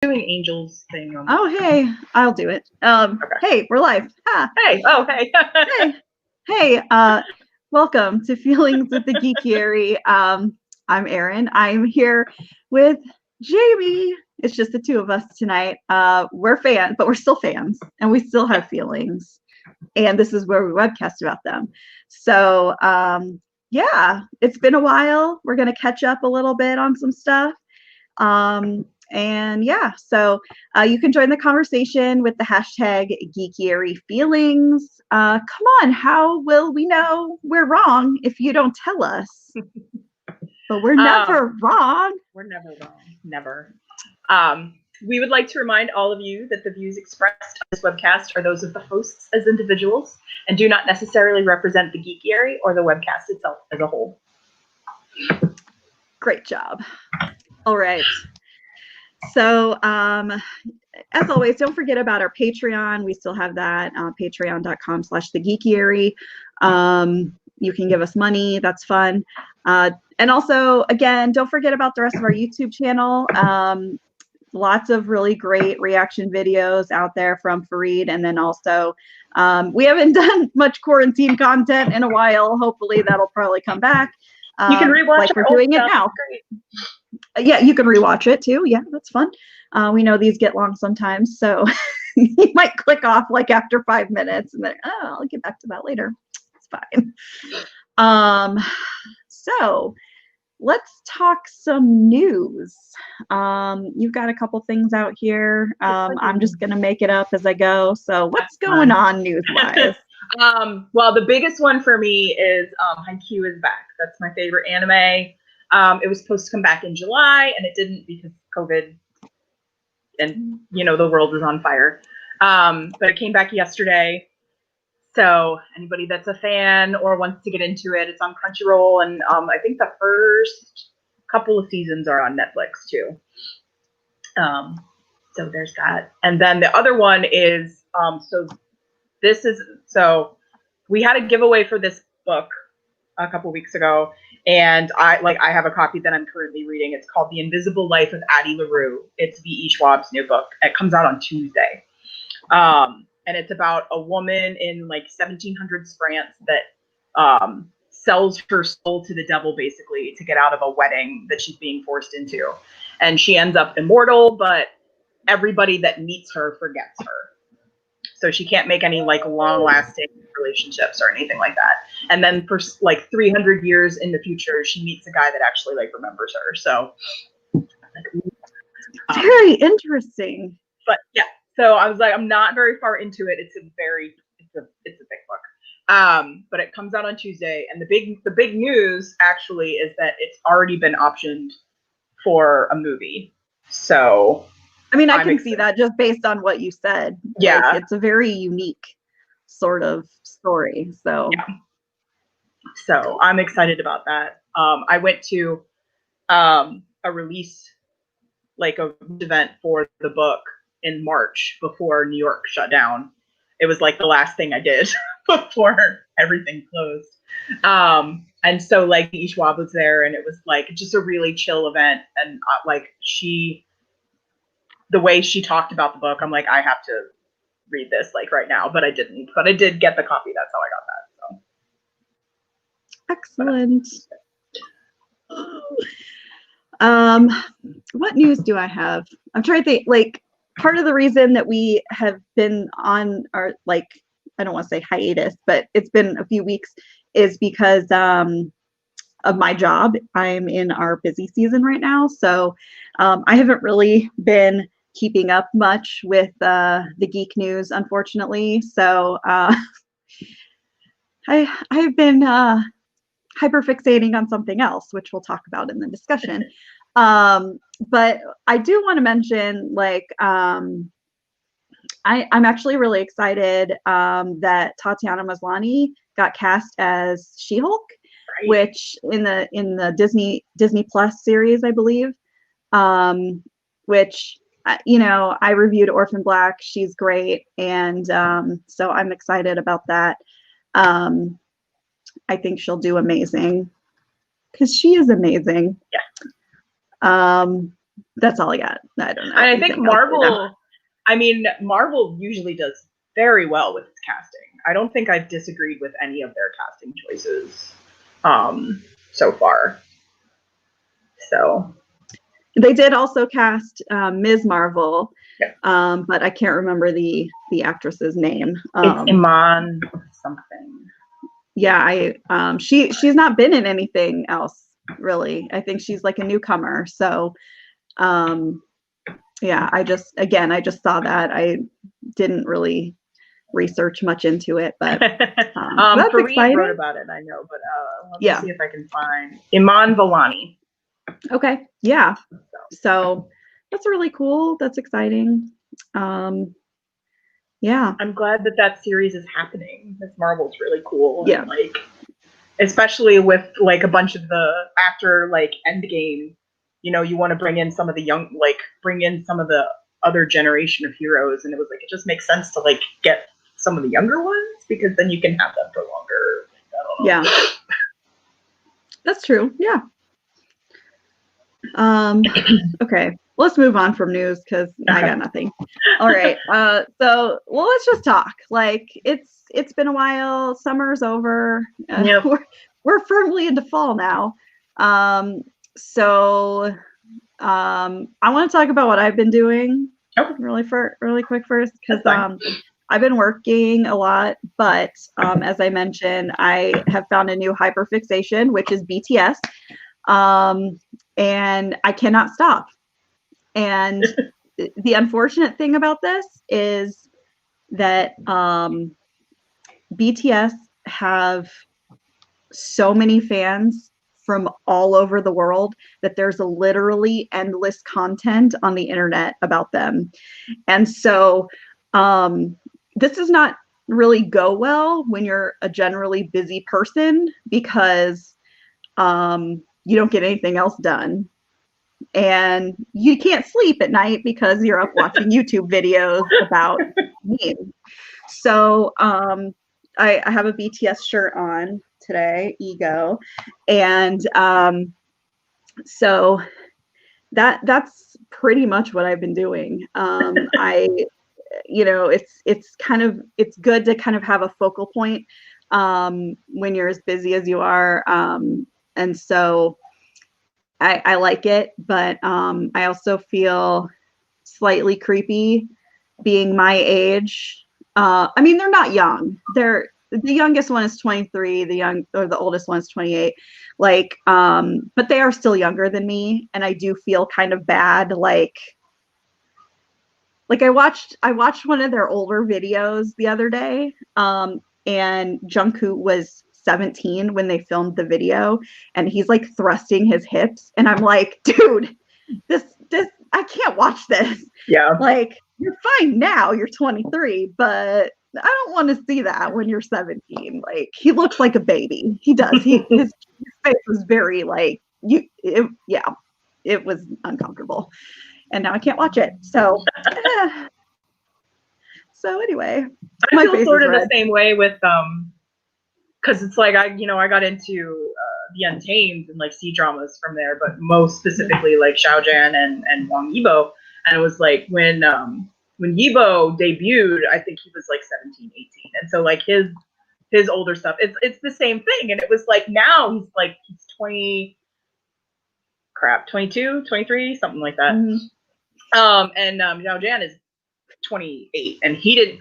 Doing Angel's thing. Oh, hey, I'll do it. Okay. Hey, we're live. Ah. Hey, oh, hey. Hey, welcome to Feelings with the Geekiary. I'm Erin. I'm here with Jamie. It's just the two of us tonight. We're fans, but we're still fans, and we still have feelings. And this is where we webcast about them. So, yeah, it's been a while. We're going to catch up a little bit on some stuff. And yeah, so you can join the conversation with the hashtag Geekiary Feelings. Come on, how will we know we're wrong if you don't tell us? But we're never wrong. We're never wrong. Never. We would like to remind all of you that the views expressed on this webcast are those of the hosts as individuals and do not necessarily represent the Geekiary or the webcast itself as a whole. Great job. All right. So, as always, don't forget about our Patreon. We still have that, patreon.com/thegeekiary. You can give us money. That's fun. And also, again, don't forget about the rest of our YouTube channel. Lots of really great reaction videos out there from Fareed. And then also, we haven't done much quarantine content in a while. Hopefully that'll probably come back. You can rewatch like we're doing it now. Yeah, you can rewatch it too. Yeah, that's fun. We know these get long sometimes, so you might click off like after 5 minutes and then, oh, I'll get back to that later. It's fine. So let's talk some news. You've got a couple things out here. I'm just gonna make it up as I go. So what's going on news-wise? Well, the biggest one for me is Haikyuu is back. That's my favorite anime. It was supposed to come back in July, and it didn't because COVID, and the world is on fire. But it came back yesterday. So anybody that's a fan or wants to get into it, it's on Crunchyroll, and I think the first couple of seasons are on Netflix too. So there's that, and then the other one is so we had a giveaway for this book a couple weeks ago, and I have a copy that I'm currently reading. It's called The Invisible Life of Addie LaRue. It's V.E. Schwab's new book. It comes out on Tuesday. And it's about a woman in 1700s France that sells her soul to the devil basically to get out of a wedding that she's being forced into. And she ends up immortal, but everybody that meets her forgets her. So she can't make any long-lasting relationships or anything like that. And then for 300 years in the future, she meets a guy that actually remembers her. So very interesting. But yeah, so I was I'm not very far into it. It's a big book. But it comes out on Tuesday, and the big news actually is that it's already been optioned for a movie. So I mean, I can see that just based on what you said. Yeah. It's a very unique sort of story. So, yeah. So I'm excited about that. I went to a release, event for the book in March before New York shut down. It was the last thing I did before everything closed. And so V.E. Schwab was there, and it was just a really chill event. And the way she talked about the book, I'm I have to read this right now, but I didn't. But I did get the copy. That's how I got that. So excellent. What news do I have? I'm trying to think. Part of the reason that we have been on our I don't want to say hiatus, but it's been a few weeks, is because of my job. I'm in our busy season right now, so I haven't really been keeping up much with the geek news, unfortunately. So I've been hyperfixating on something else, which we'll talk about in the discussion. But I do want to mention, I'm actually really excited that Tatiana Maslany got cast as She-Hulk, right, which in the Disney Plus series, I believe, which I reviewed Orphan Black. She's great, and so I'm excited about that. I think she'll do amazing because she is amazing. Yeah. That's all I got. I don't know. And I think anything else right now. Marvel, I mean, Marvel usually does very well with its casting. I don't think I've disagreed with any of their casting choices so far. So they did also cast Ms. Marvel, yeah. But I can't remember the actress's name. It's Iman something. Yeah, she's not been in anything else really. I think she's like a newcomer. So yeah, I just saw that. I didn't really research much into it, but that's Fareed exciting. wrote about it, I know, but let me see if I can find Iman Vellani. Okay, yeah. So that's really cool. That's exciting. Yeah, I'm glad that series is happening. This Marvel's really cool. Yeah, and, like especially with like a bunch of the after like Endgame, you know, you want to bring in some of the young, like bring in some of the other generation of heroes, and it was like it just makes sense to like get some of the younger ones because then you can have them for longer. Yeah, that's true. Yeah. Okay, let's move on from news because I got nothing. All right. So let's just talk. Like it's been a while. Summer's over. Yep. We're firmly into fall now. So I want to talk about what I've been doing really quick first because I've been working a lot, but as I mentioned, I have found a new hyperfixation, which is BTS. And I cannot stop. And the unfortunate thing about this is that BTS have so many fans from all over the world that there's a literally endless content on the internet about them. And so this does not really go well when you're a generally busy person because you don't get anything else done. And you can't sleep at night because you're up watching YouTube videos about memes. So I have a BTS shirt on today, Ego. And so that's pretty much what I've been doing. It's good to kind of have a focal point when you're as busy as you are. And so I like it, but I also feel slightly creepy being my age. I mean, they're not young. The youngest one is 23, the oldest one is 28. Like, but they are still younger than me, and I do feel kind of bad. Like I watched one of their older videos the other day, and Jungkook was 17 when they filmed the video, and he's like thrusting his hips, and I'm like, dude, this I can't watch this. Yeah. Like, you're fine now, you're 23, but I don't want to see that when you're 17. Like, he looks like a baby. He does. His face was very like it was uncomfortable, and now I can't watch it. So so anyway, I feel sort of the same way with because it's like I got into the Untamed and like C-dramas from there, but most specifically like Xiaojan and Wang Yibo. And it was like when Yibo debuted, I think he was like 17, 18. And so like his older stuff, it's the same thing. And it was like now he's 22, 23, something like that. Mm-hmm. And Xiaojan is 28, and he didn't,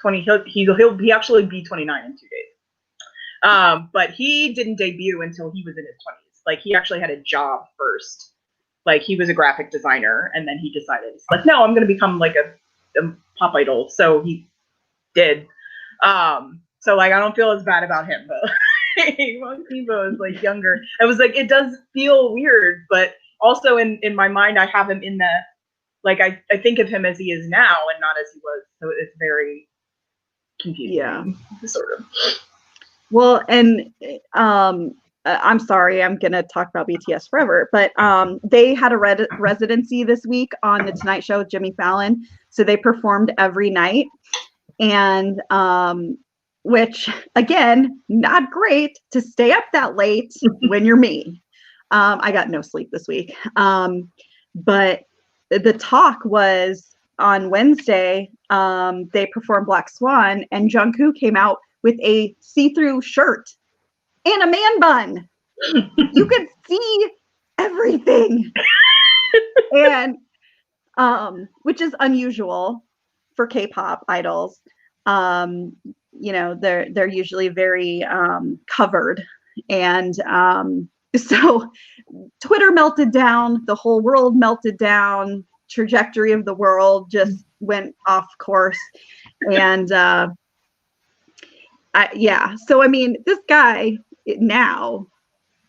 20. He'll actually be 29 in 2 days. But he didn't debut until he was in his 20s. Like he actually had a job first. Like he was a graphic designer, and then he decided, like, no, I'm going to become like a pop idol. So he did. So like I don't feel as bad about him, but Wang Yibo is like younger. I was like, it does feel weird, but also in my mind, I have him in the like I think of him as he is now and not as he was. So it's very confusing. Yeah, sort of. Well, and I'm sorry, I'm gonna talk about BTS forever, but they had a residency this week on the Tonight Show with Jimmy Fallon. So they performed every night, and which again, not great to stay up that late when you're me. I got no sleep this week. But the talk was on Wednesday. They performed Black Swan, and Jungkook came out with a see-through shirt and a man bun. You could see everything, and which is unusual for K-pop idols. They're usually very covered, and so Twitter melted down, the whole world melted down, trajectory of the world just went off course, and so I mean, this guy now,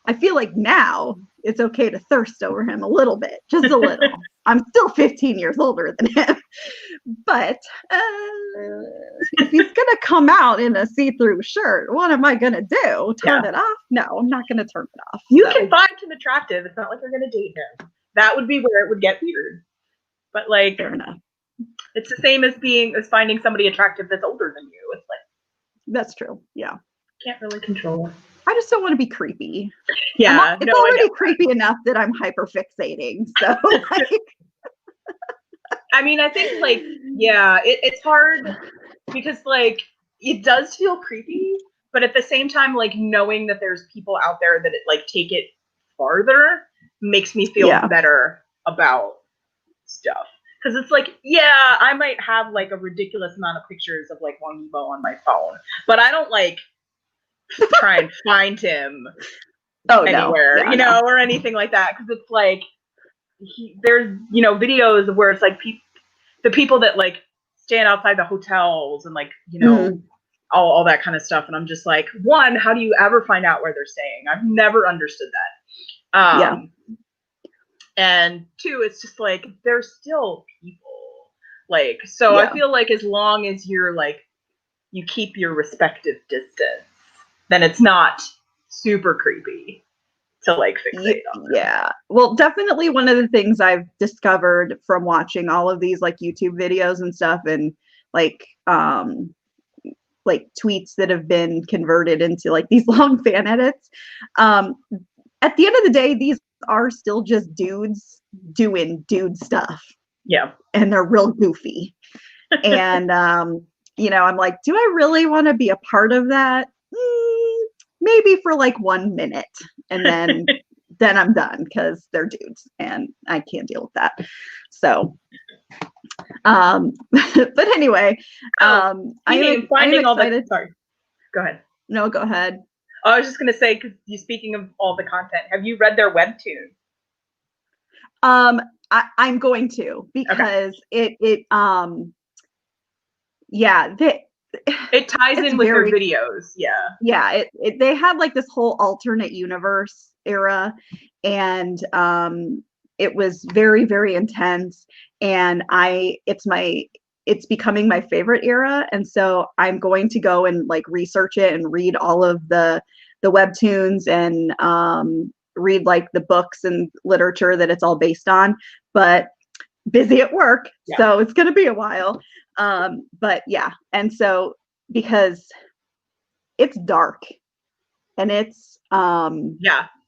I feel like now it's okay to thirst over him a little bit, just a little. I'm still 15 years older than him, but if he's gonna come out in a see-through shirt, what am I gonna do? Turn it off? No, I'm not gonna turn it off. You can find him attractive. It's not like you're gonna date him. That would be where it would get weird. But like, fair enough. It's the same as finding somebody attractive that's older than you. It's like, that's true. Yeah, can't really control it. I just don't want to be creepy. Yeah, it's already creepy enough that I'm hyperfixating. So, like, I mean, I think like, yeah, it's hard because like it does feel creepy, but at the same time, like knowing that there's people out there that like take it farther makes me feel better about stuff. Because it's like, yeah, I might have like a ridiculous amount of pictures of like Wang Yibo on my phone, but I don't like try and find him anywhere, or anything like that. Because it's like there's videos where it's like the people that like stand outside the hotels and like all that kind of stuff, and I'm just like, one, how do you ever find out where they're staying? I've never understood that. And two, it's just like they're still people. Like, so I feel like as long as you're like you keep your respective distance, then it's not super creepy to like fixate on them. Yeah. Well, definitely one of the things I've discovered from watching all of these like YouTube videos and stuff, and like tweets that have been converted into like these long fan edits. At the end of the day, these are still just dudes doing dude stuff. Yeah. And they're real goofy. And I'm like, do I really want to be a part of that? Maybe for like 1 minute, and then I'm done because they're dudes and I can't deal with that. So but anyway, I am excited. Sorry, go ahead. No, go ahead. I was just gonna say, because speaking of all the content, have you read their webtoon? I'm going to, because it ties in with their videos. They had like this whole alternate universe era, and it was very, very intense, and it's becoming my favorite era, and so I'm going to go and like research it and read all of the webtoons and read like the books and literature that it's all based on, but busy at work, so it's going to be a while. But yeah, and so because it's dark and it's so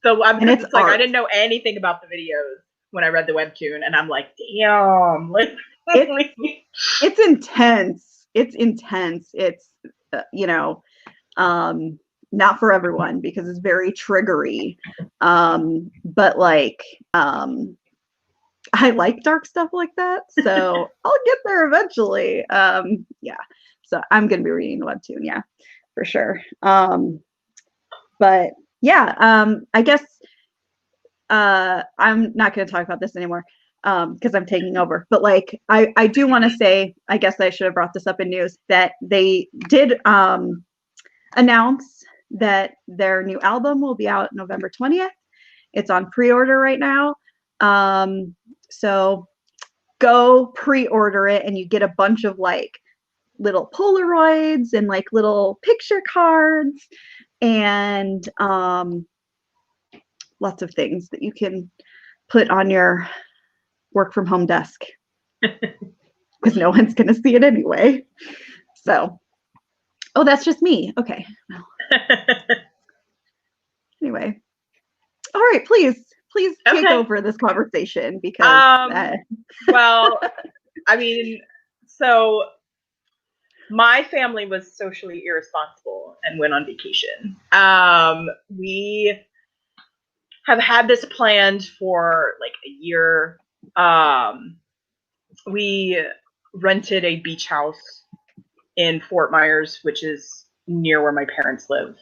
it's like I didn't know anything about the videos when I read the webtoon, and I'm like, damn, like it's intense. It's not for everyone because it's very triggery, but like I like dark stuff like that, so I'll get there eventually. So I'm gonna be reading the webtoon, for sure. But I guess I'm not gonna talk about this anymore because I'm taking over. But like I do want to say, I guess I should have brought this up in news, that they did announce that their new album will be out November 20th. It's on pre-order right now. So go pre-order it, and you get a bunch of like little Polaroids and like little picture cards and lots of things that you can put on your work from home desk because no one's going to see it anyway. So, that's just me. Okay. Anyway, All right, please take Okay. over this conversation because Well, I mean, so my family was socially irresponsible and went on vacation. We have had this planned for like a year. We rented a beach house in Fort Myers, which is near where my parents live.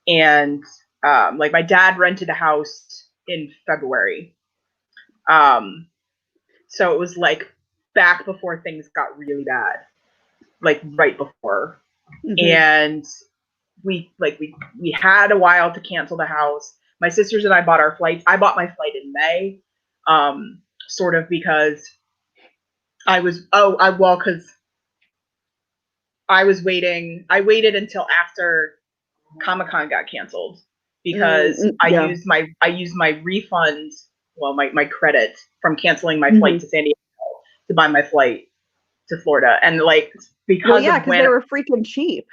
And like my dad rented a house in February. So it was like back before things got really bad, like right before. Mm-hmm. And we had a while to cancel the house. My sisters and I bought our flights. I bought my flight in May, sort of because because I was waiting. I waited until after Comic-Con got canceled because I used my refund, well, my credit from canceling my flight to San Diego to buy my flight to Florida, and like because they were freaking cheap.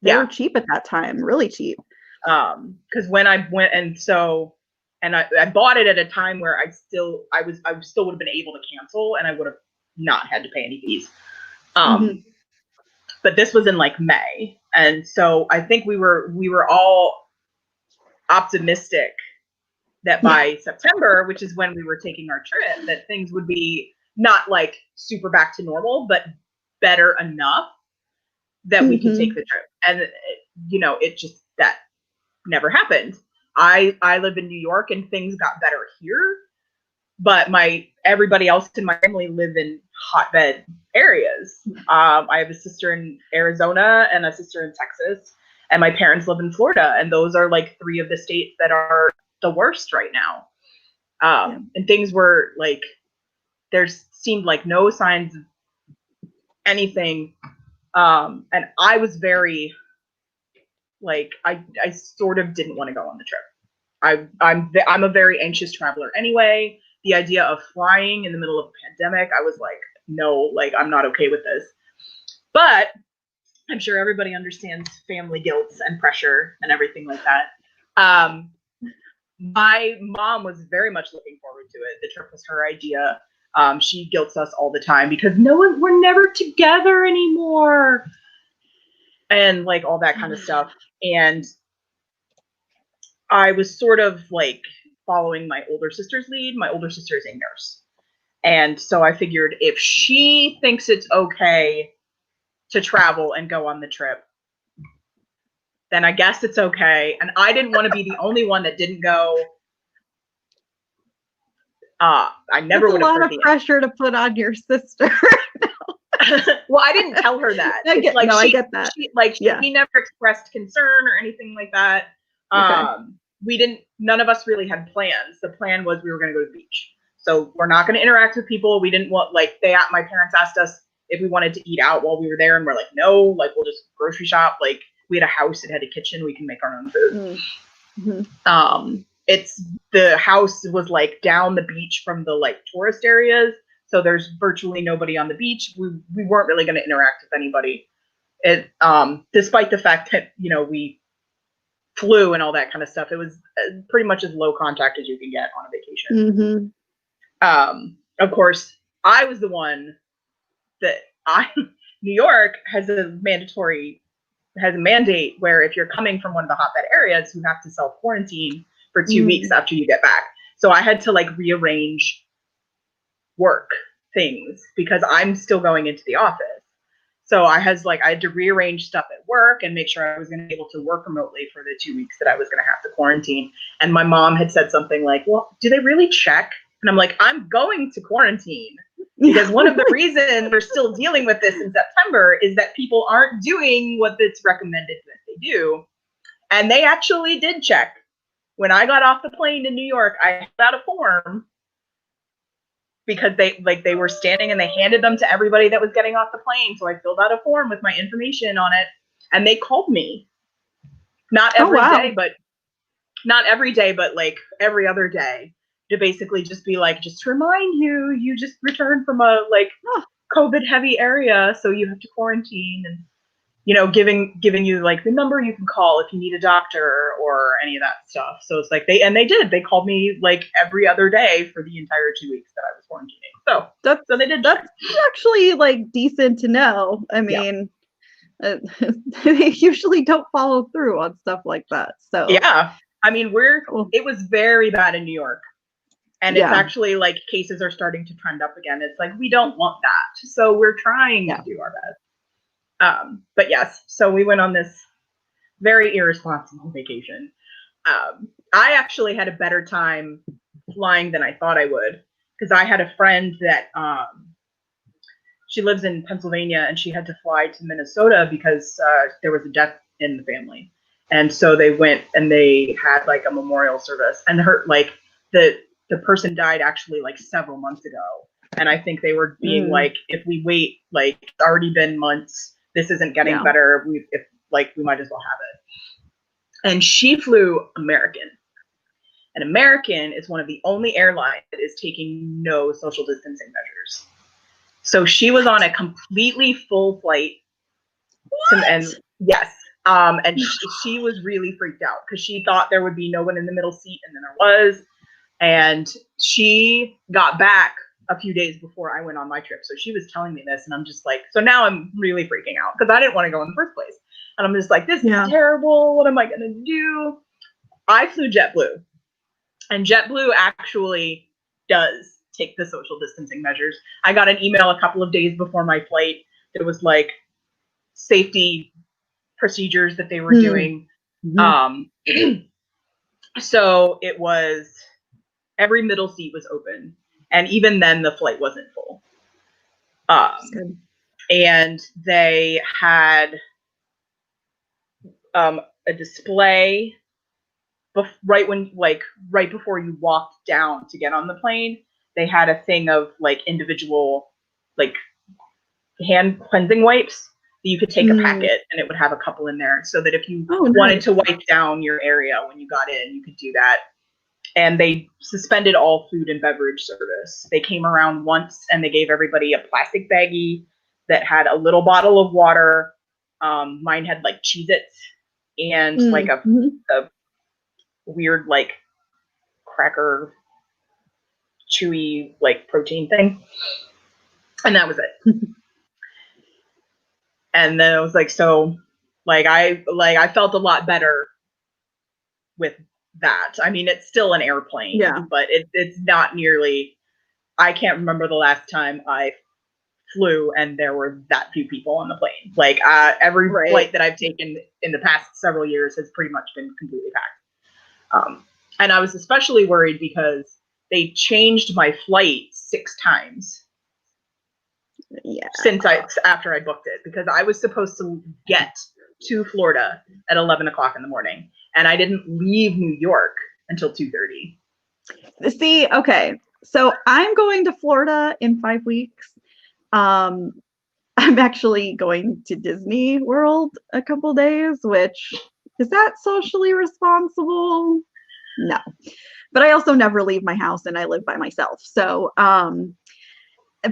They were cheap at that time, really cheap. Because when I went I bought it at a time where I still would have been able to cancel, and I would have not had to pay any fees. But this was in like May, and so I think we were all optimistic that by September, which is when we were taking our trip, that things would be not like super back to normal, but better enough that we could take the trip. And it just, that never happened. I live in New York and things got better here, but everybody else in my family live in hotbed areas. I have a sister in Arizona and a sister in Texas, and my parents live in Florida, and those are like three of the states that are the worst right now. And things were like, there seemed like no signs of anything. And I was very like, I sort of didn't want to go on the trip. I'm a very anxious traveler anyway. The idea of flying in the middle of a pandemic, I was like, no, like I'm not okay with this. But I'm sure everybody understands family guilt and pressure and everything like that. My mom was very much looking forward to it. The trip was her idea. She guilts us all the time because we're never together anymore, and like all that kind of stuff. And I was sort of like following my older sister's lead. My older sister is a nurse, and so I figured if she thinks it's okay to travel and go on the trip, then I guess it's okay. And I didn't want to be the only one that didn't go. I never would have. That's a lot of pressure to put on your sister. Well, I didn't tell her that. I get that. She never expressed concern or anything like that. Okay. None of us really had plans. The plan was we were going to go to the beach. So we're not going to interact with people. We didn't want, my parents asked us if we wanted to eat out while we were there. And we're like, no, like we'll just grocery shop. Like we had a house, it had a kitchen. We can make our own food. The house was like down the beach from the like tourist areas. So there's virtually nobody on the beach. We weren't really going to interact with anybody. Despite the fact that, we flew and all that kind of stuff, it was pretty much as low contact as you can get on a vacation. Of course, I was the one that New York has a mandate where if you're coming from one of the hotbed areas, you have to self-quarantine for 2 weeks after you get back. So I had to like rearrange work things because I'm still going into the office. So I had to rearrange stuff at work and make sure I was going to be able to work remotely for the 2 weeks that I was going to have to quarantine. And my mom had said something like, well, do they really check? And I'm like, I'm going to quarantine because one of the reasons we're still dealing with this in September is that people aren't doing what it's recommended that they do. And they actually did check. When I got off the plane in New York, I filled out a form because they were standing and they handed them to everybody that was getting off the plane. So I filled out a form with my information on it, and they called me. Not every day, but like every other day to basically just be like, just to remind you, you just returned from a like COVID heavy area, so you have to quarantine. And you know, giving you like the number you can call if you need a doctor or any of that stuff. So it's like they did. They called me like every other day for the entire 2 weeks that I was quarantining. So they did. That's actually like decent to know. I mean, they usually don't follow through on stuff like that. So yeah, I mean, it was very bad in New York. And it's actually like cases are starting to trend up again. It's like, we don't want that. So we're trying to do our best. But yes, so we went on this very irresponsible vacation. I actually had a better time flying than I thought I would, because I had a friend that she lives in Pennsylvania and she had to fly to Minnesota because there was a death in the family. And so they went and they had like a memorial service, and her like the person died actually like several months ago. And I think they were being like, if we wait, like it's already been months, this isn't getting better. We might as well have it. And she flew American. And American is one of the only airlines that is taking no social distancing measures. So she was on a completely full flight. And yes. And she was really freaked out because she thought there would be no one in the middle seat, and then there was. And she got back a few days before I went on my trip. So she was telling me this, and I'm just like, so now I'm really freaking out because I didn't want to go in the first place. And I'm just like, this is terrible. What am I going to do? I flew JetBlue. And JetBlue actually does take the social distancing measures. I got an email a couple of days before my flight that was like safety procedures that they were doing. So it was, every middle seat was open, and even then the flight wasn't full. And they had a display right before you walked down to get on the plane. They had a thing of like individual like hand cleansing wipes that you could take a packet, and it would have a couple in there, so that if you wanted to wipe down your area when you got in, you could do that. And they suspended all food and beverage service. They came around once and they gave everybody a plastic baggie that had a little bottle of water. Mine had like Cheez-Its and like a weird like cracker chewy like protein thing. And that was it. And then I was like, so like I felt a lot better with that. I mean, it's still an airplane, but it's not nearly, I can't remember the last time I flew and there were that few people on the plane. Like every flight that I've taken in the past several years has pretty much been completely packed. And I was especially worried because they changed my flight 6 times since after I booked it, because I was supposed to get to Florida at 11 o'clock in the morning, and I didn't leave New York until 2:30. See, okay, so I'm going to Florida in 5 weeks. I'm actually going to Disney World a couple days, which is that socially responsible? No, but I also never leave my house and I live by myself. So,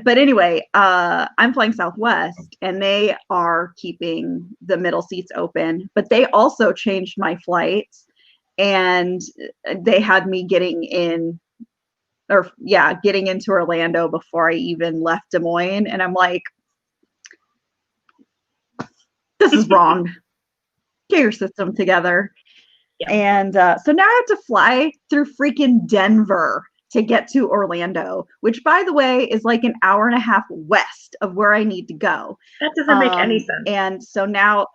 but anyway, I'm flying Southwest and they are keeping the middle seats open, but they also changed my flights and they had me getting into Orlando before I even left Des Moines. And I'm like, this is wrong. Get your system together. Yeah. And so now I have to fly through freaking Denver to get to Orlando, which, by the way, is like an hour and a half west of where I need to go. That doesn't make any sense. And so now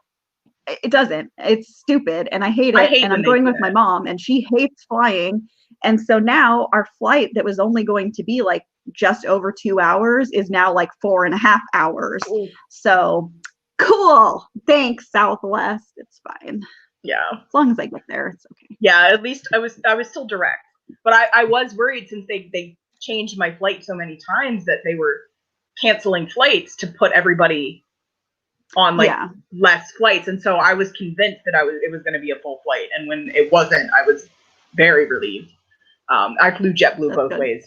it doesn't. It's stupid, and I hate it. And I'm going with my mom, and she hates flying. And so now our flight that was only going to be like just over 2 hours is now like 4.5 hours. Ooh. So cool. Thanks, Southwest. It's fine. Yeah. As long as I get there, it's okay. Yeah, at least I was still direct. But I was worried since they changed my flight so many times that they were canceling flights to put everybody on like less flights. And so I was convinced that it was going to be a full flight. And when it wasn't, I was very relieved. I flew JetBlue both ways.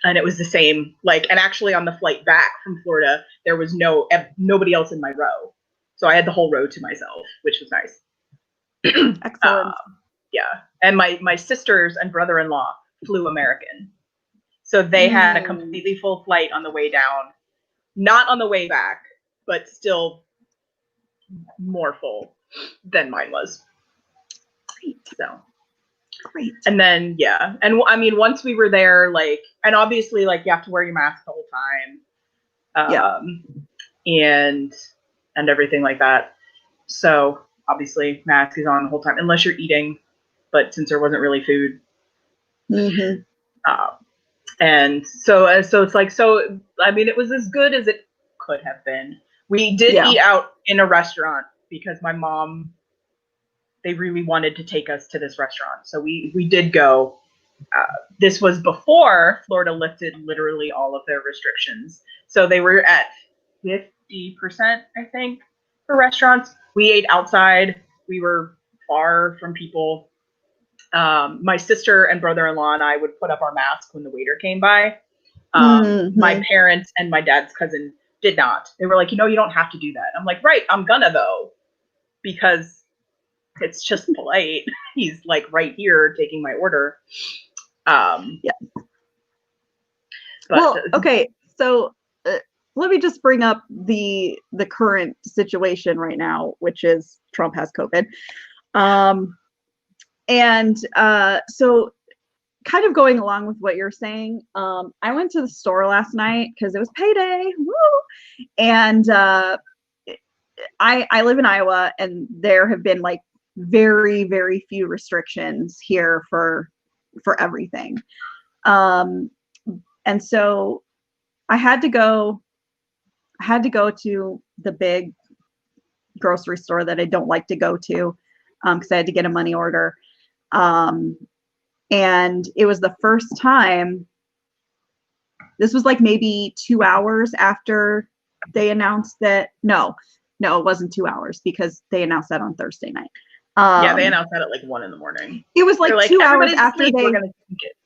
And it was the same, like, and actually on the flight back from Florida, there was nobody else in my row. So I had the whole row to myself, which was nice. Excellent. Yeah. And my sisters and brother-in-law flew American. So they had a completely full flight on the way down, not on the way back, but still more full than mine was. Great. So great. And then, yeah. And I mean, once we were there, like, and obviously, like, you have to wear your mask the whole time. And everything like that. So obviously, mask is on the whole time, unless you're eating. But since there wasn't really food, and so it's like, so I mean, it was as good as it could have been. We did eat out in a restaurant because my mom, they really wanted to take us to this restaurant, so we did go. This was before Florida lifted literally all of their restrictions, so they were at 50%, I think, for restaurants. We ate outside. We were far from people. My sister and brother-in-law and I would put up our mask when the waiter came by. My parents and my dad's cousin did not. They were like, you don't have to do that. I'm like, right, I'm gonna though, because it's just polite. He's like right here taking my order. Well, okay, so let me just bring up the current situation right now, which is Trump has COVID. So kind of going along with what you're saying, I went to the store last night because it was payday. Woo! And I live in Iowa, and there have been like very, very few restrictions here for everything. And so I had to go to the big grocery store that I don't like to go to, because I had to get a money order. And it was the first time, this was like maybe 2 hours after they announced that, no, it wasn't 2 hours, because they announced that on Thursday night. They announced that at like 1 a.m. It was like 2 hours after we're gonna think it.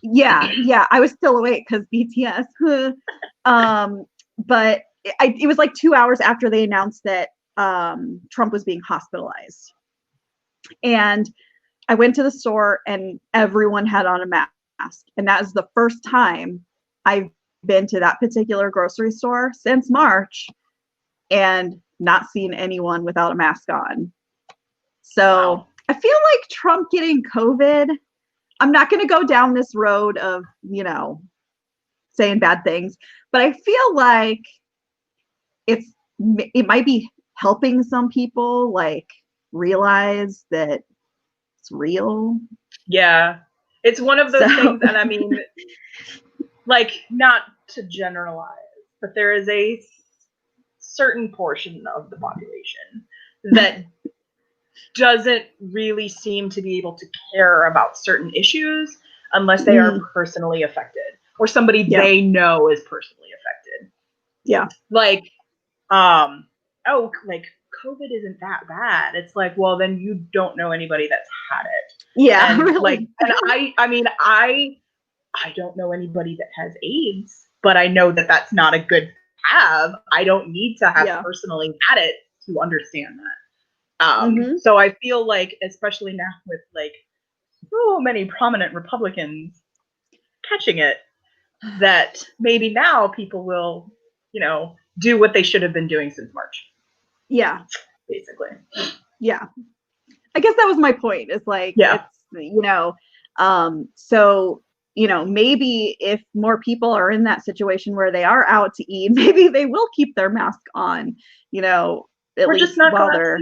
Yeah, I was still awake because BTS. But it was like 2 hours after they announced that Trump was being hospitalized. And I went to the store and everyone had on a mask. And that is the first time I've been to that particular grocery store since March and not seen anyone without a mask on. So wow. I feel like Trump getting COVID, I'm not going to go down this road of, saying bad things, but I feel like it might be helping some people like realize that it's real. Yeah. It's one of those things, and I mean, like, not to generalize, but there is a certain portion of the population that doesn't really seem to be able to care about certain issues unless they are personally affected, or somebody they know is personally affected. Yeah. Like, like COVID isn't that bad. It's like, well, then you don't know anybody that's had it. Yeah. And really. like, and I don't know anybody that has AIDS, but I know that that's not a good have. I don't need to have personally had it to understand that. So I feel like, especially now with like so many prominent Republicans catching it, that maybe now people will, do what they should have been doing since March. Yeah. Basically. Yeah. I guess that was my point. It's like, so, maybe if more people are in that situation where they are out to eat, maybe they will keep their mask on, at least just not while they're,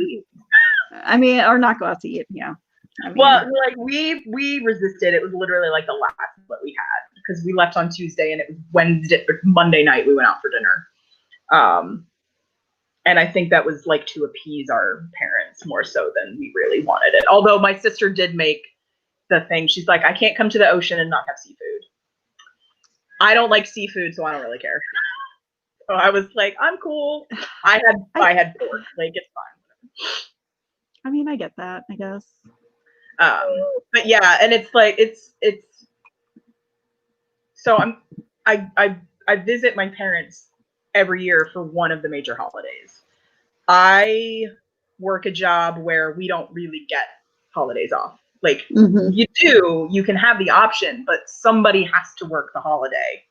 I mean, or not go out to eat. Yeah. I mean, well, like we resisted. It was literally like the last that we had, because we left on Tuesday and it was Monday night we went out for dinner. And I think that was like to appease our parents more so than we really wanted it. Although my sister did make the thing. She's like, I can't come to the ocean and not have seafood. I don't like seafood, so I don't really care. So I was like, I'm cool. I had pork. Like, it's fine. I mean, I get that, I guess. But yeah, and it's like it's so I visit my parents every year for one of the major holidays. I work a job where we don't really get holidays off. Like Mhm. you can have the option, but somebody has to work the holiday.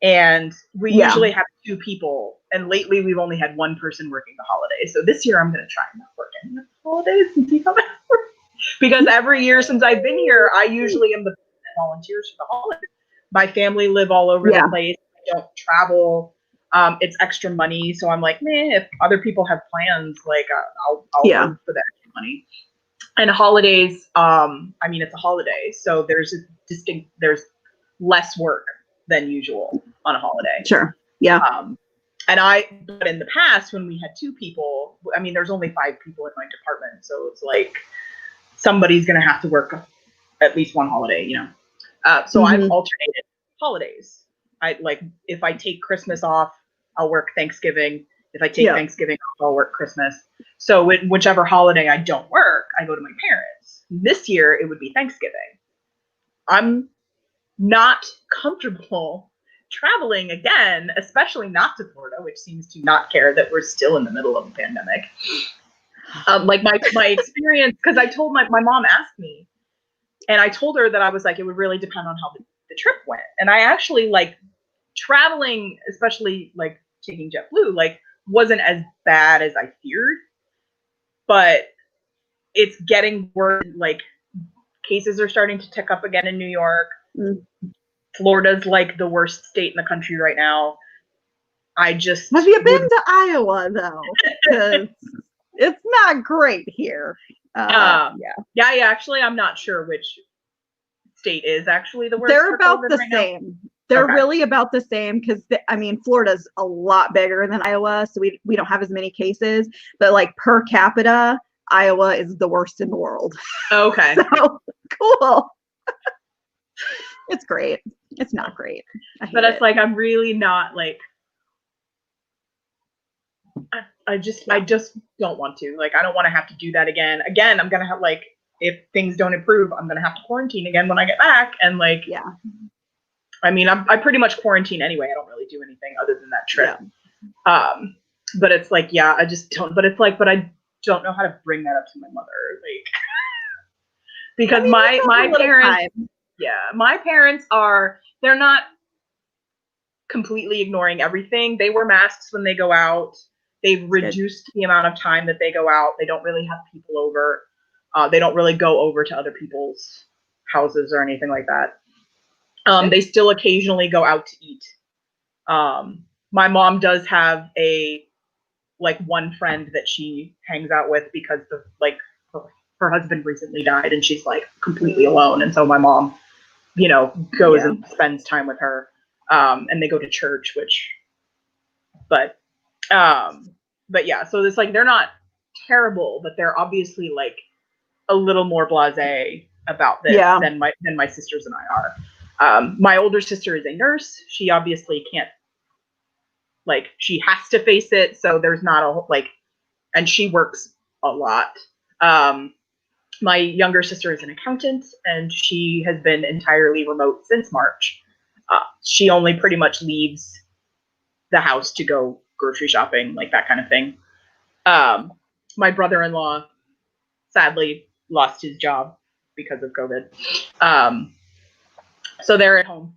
And we Yeah. usually have 2 people, and lately we've only had 1 person working the holiday. So this year I'm going to try not work any of the holidays and see how that works. Because every year since I've been here, I usually am the person that volunteers for the holidays. My family live all over Yeah. the place. I don't travel. It's extra money, so I'm like, meh. If other people have plans, like I'll Yeah. work for the extra money. And holidays, I mean, it's a holiday, so there's less work than usual on a holiday. Sure. Yeah. But in the past, when we had 2 people, I mean, there's only 5 people in my department, so it's like somebody's going to have to work at least one holiday, you know. So I've alternated holidays. I like if I take Christmas off, I'll work Thanksgiving. If I take Thanksgiving off, I'll work Christmas. So whichever holiday I don't work, I go to my parents. This year it would be Thanksgiving. I'm not comfortable traveling again, especially not to Florida, which seems to not care that we're still in the middle of a pandemic. Like my experience, because I told my mom asked me, and I told her that I was like, it would really depend on how the trip went. And I actually like traveling, especially like taking JetBlue, like wasn't as bad as I feared, but it's getting worse. Like cases are starting to tick up again in New York. Florida's like the worst state in the country right now. Have you been to Iowa though? Because it's not great here. Yeah. Actually, I'm not sure which state is actually the worst. They're about COVID the right same. Now. They're really about the same because I mean, Florida's a lot bigger than Iowa, so we don't have as many cases. But like per capita, Iowa is the worst in the world. Okay. So cool. It's great. It's not great. But it's like I'm really not like. I just don't want to. Like I don't want to have to do that again. Again, I'm gonna have like if things don't improve, I'm gonna have to quarantine again when I get back. And like I mean, I pretty much quarantine anyway. I don't really do anything other than that trip. But it's like, I just don't. But it's like, but I don't know how to bring that up to my mother, like, because my parents, my parents they're not completely ignoring everything. They wear masks when they go out. They've reduced the amount of time that they go out. They don't really have people over. They don't really go over to other people's houses or anything like that. They still occasionally go out to eat. My mom does have one friend that she hangs out with because her husband recently died and she's like completely alone. And so my mom, goes and spends time with her. And they go to church, but yeah, so it's like, they're not terrible, but they're obviously like a little more blasé about this than my sisters and I are. My older sister is a nurse. She obviously can't, like, she has to face it. So there's not and she works a lot. My younger sister is an accountant and she has been entirely remote since March. She only pretty much leaves the house to go grocery shopping, like that kind of thing. My brother-in-law sadly lost his job because of COVID. So they're at home,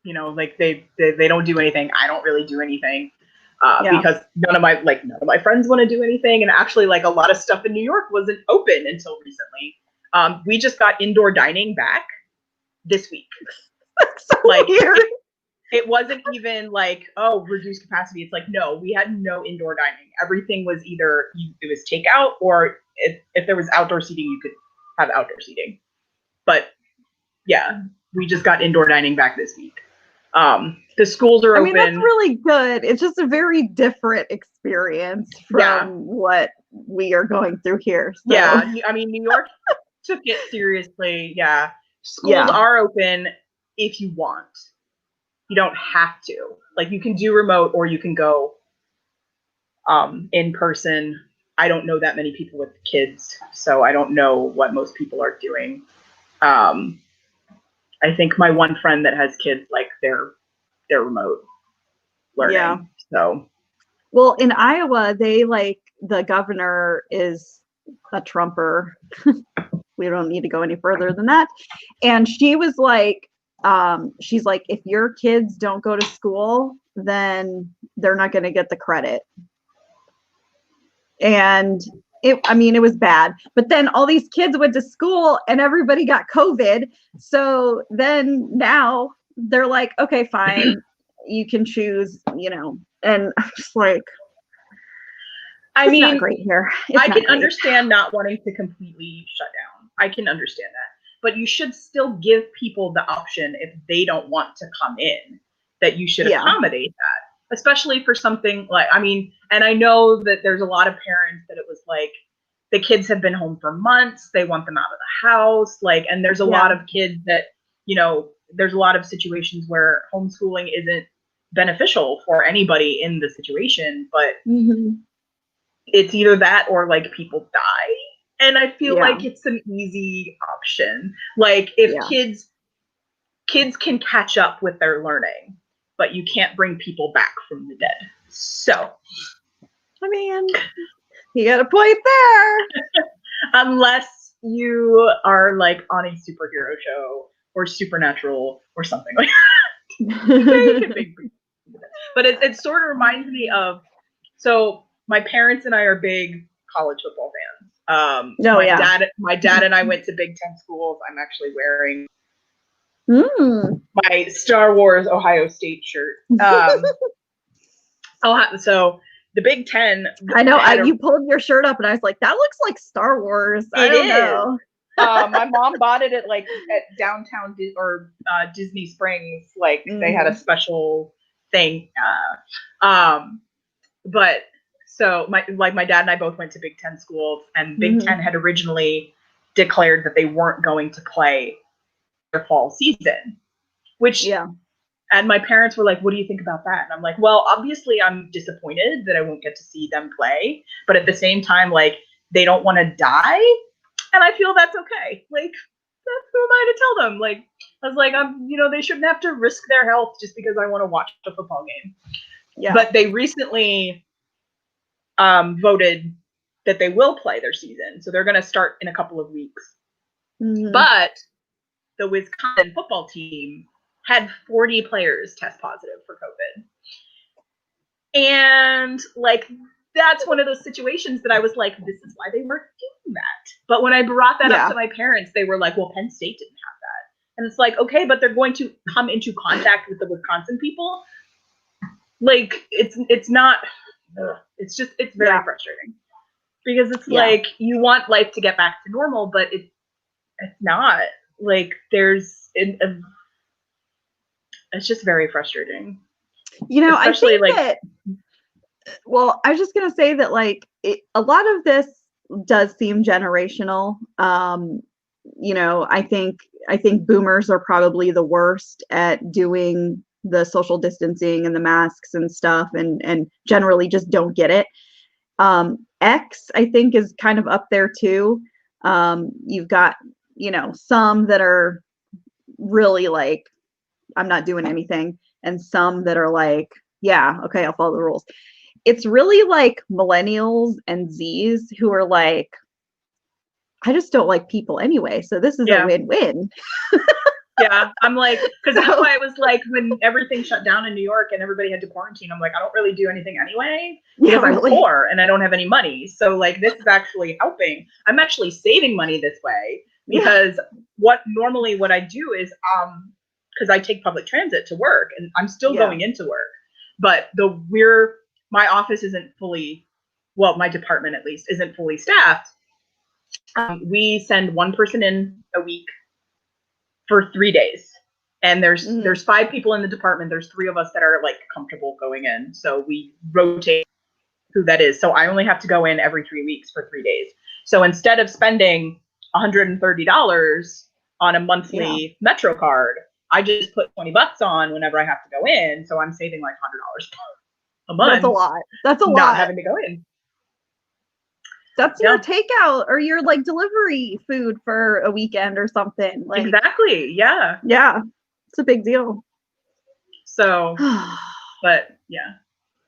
like they don't do anything. I don't really do anything because none of my friends want to do anything. And actually, like, a lot of stuff in New York wasn't open until recently. We just got indoor dining back this week. That's so weird. It wasn't even like, oh, reduced capacity. It's like, no, we had no indoor dining. Everything was either it was takeout, or if there was outdoor seating, you could have outdoor seating. But yeah, we just got indoor dining back this week. The schools are open. I mean, that's really good. It's just a very different experience from what we are going through here. So. Yeah, I mean, New York took it seriously. Yeah, schools are open if you want. You don't have to. Like, you can do remote or you can go in person. I don't know that many people with kids, so I don't know what most people are doing. I think my one friend that has kids, like, they're remote learning. Yeah. So Well, in Iowa, they like the governor is a Trumper. We don't need to go any further than that. And she was like, she's like, if your kids don't go to school, then they're not going to get the credit. And I mean, it was bad. But then all these kids went to school and everybody got COVID. So then now they're like, okay, fine, you can choose, you know. And I'm just like, I it's mean, not great here. I can understand not wanting to completely shut down. I can understand that. But you should still give people the option if they don't want to come in, that you should accommodate that, especially for something like, I mean, and I know that there's a lot of parents that it was like, the kids have been home for months, they want them out of the house, like, and there's a lot of kids that, you know, there's a lot of situations where homeschooling isn't beneficial for anybody in the situation, but it's either that or like people die. And I feel like it's an easy option. Like if kids can catch up with their learning, but you can't bring people back from the dead. So, I mean, you got a point there. Unless you are like on a superhero show or Supernatural or something like that. But it sort of reminds me of, so my parents and I are big college football fans. My dad and I went to Big Ten schools. I'm actually wearing my Star Wars Ohio State shirt. So the Big Ten. I know. You pulled your shirt up, and I was like, "That looks like Star Wars." I don't know. My mom bought it at downtown Disney Springs. Like they had a special thing. But so my dad and I both went to Big Ten schools, and Big Ten had originally declared that they weren't going to play their fall season, which and my parents were like, what do you think about that? And I'm like, well, obviously I'm disappointed that I won't get to see them play, but at the same time, like, they don't want to die, and I feel that's okay. Like, who am I to tell them? Like, I was like, they shouldn't have to risk their health just because I want to watch a football game. But they recently voted that they will play their season, so they're going to start in a couple of weeks. But the Wisconsin football team had 40 players test positive for COVID. And like, that's one of those situations that I was like, this is why they weren't doing that. But when I brought that up to my parents, they were like, well, Penn State didn't have that. And it's like, okay, but they're going to come into contact with the Wisconsin people. Like, it's not, it's very frustrating. Because it's like, you want life to get back to normal, but it's not. Like, it's just very frustrating. You know, especially I think well, I was just going to say that, like, a lot of this does seem generational. You know, I think boomers are probably the worst at doing the social distancing and the masks and stuff, and generally just don't get it. X, I think, is kind of up there too. You've got, some that are really like, I'm not doing anything, and some that are like, yeah, okay, I'll follow the rules. It's really like millennials and Zs who are like, I just don't like people anyway, so this is a win-win. Yeah, I'm like, because that's why it was like when everything shut down in New York and everybody had to quarantine, I'm like, I don't really do anything anyway because I'm poor and I don't have any money. So like, this is actually helping. I'm actually saving money this way because what I do is, because I take public transit to work and I'm still going into work, but my office isn't fully, well, my department at least isn't fully staffed. We send one person in a week for 3 days, and there's 5 people in the department. There's 3 of us that are like comfortable going in, so we rotate who that is. So I only have to go in every 3 weeks for 3 days. So instead of spending $130 on a monthly Metro card, I just put $20 on whenever I have to go in. So I'm saving like $100 a month. That's a lot. That's a lot. Not having to go in. That's your takeout or your like delivery food for a weekend or something. Like, exactly. Yeah. Yeah. It's a big deal. So, but yeah.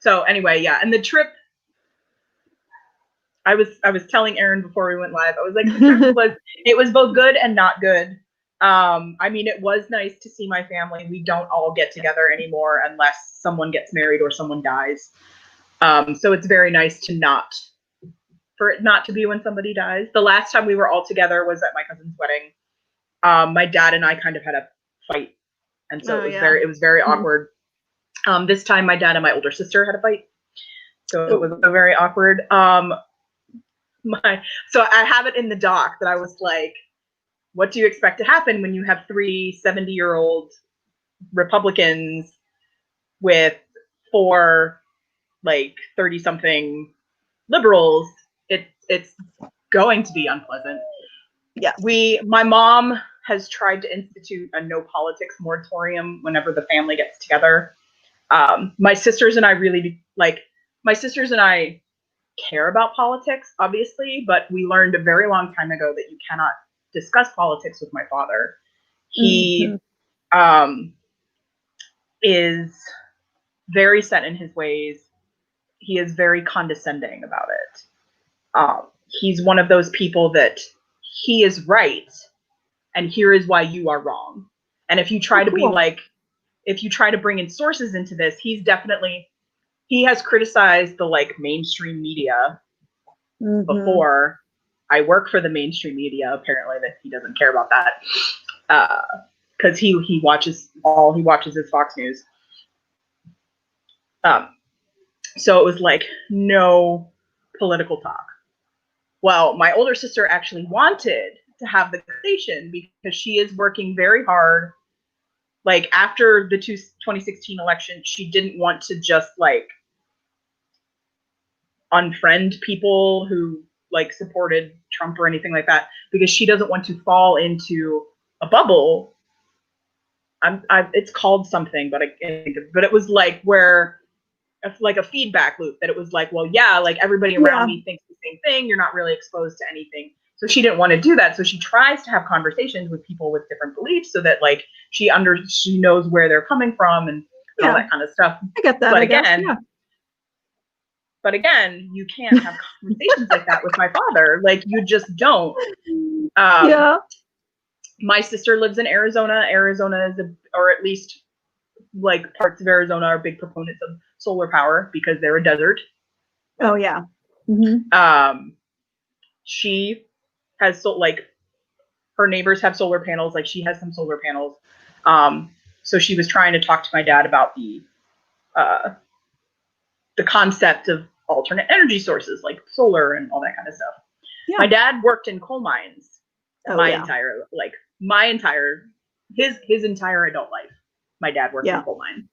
So anyway, yeah, and the trip, I was telling Erin before we went live, I was like, the trip was both good and not good. I mean, it was nice to see my family. We don't all get together anymore unless someone gets married or someone dies. So it's very nice for it not to be when somebody dies. The last time we were all together was at my cousin's wedding. My dad and I kind of had a fight, and so it was very awkward. This time my dad and my older sister had a fight, so it was very awkward. So I have it in the doc that I was like, what do you expect to happen when you have 3 70-year-old Republicans with 4 like 30-something liberals? It's going to be unpleasant. Yeah. My mom has tried to institute a no politics moratorium whenever the family gets together. My sisters and I care about politics, obviously, but we learned a very long time ago that you cannot discuss politics with my father. He is very set in his ways. He is very condescending about it. He's one of those people that he is right, and here is why you are wrong. And if you try to be like, if you try to bring in sources into this, he has criticized the like mainstream media before. I work for the mainstream media. Apparently, that he doesn't care about that because he watches his Fox News. So it was like no political talk. Well, my older sister actually wanted to have the conversation because she is working very hard. Like after the 2016 election, she didn't want to just like unfriend people who like supported Trump or anything like that, because she doesn't want to fall into a bubble. It's called something, but it was like where like a feedback loop, that it was like, well, yeah, like everybody around me thinks the same thing. You're not really exposed to anything. So she didn't want to do that. So she tries to have conversations with people with different beliefs so that like she knows where they're coming from and all that kind of stuff. I get that. But again, you can't have conversations like that with my father. Like you just don't. My sister lives in Arizona. Arizona is or at least like parts of Arizona are big proponents of solar power because they're a desert. Oh yeah. She has like her neighbors have solar panels. Like she has some solar panels. So she was trying to talk to my dad about the concept of alternate energy sources like solar and all that kind of stuff. Yeah. My dad worked in coal mines his entire adult life. My dad worked in coal mine.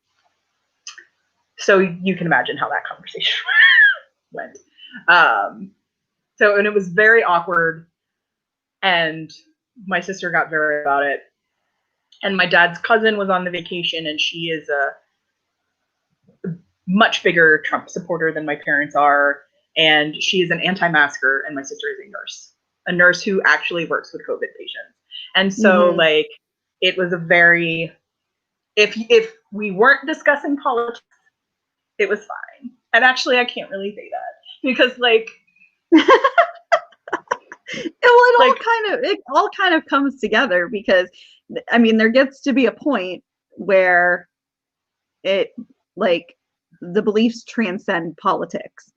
So you can imagine how that conversation went. And it was very awkward, and my sister got very about it. And my dad's cousin was on the vacation, and she is a much bigger Trump supporter than my parents are. And she is an anti-masker, and my sister is a nurse who actually works with COVID patients. And so like, it was a very, if we weren't discussing politics, it was fine. And actually, I can't really say that because like, it all kind of comes together, because I mean, there gets to be a point where it like the beliefs transcend politics.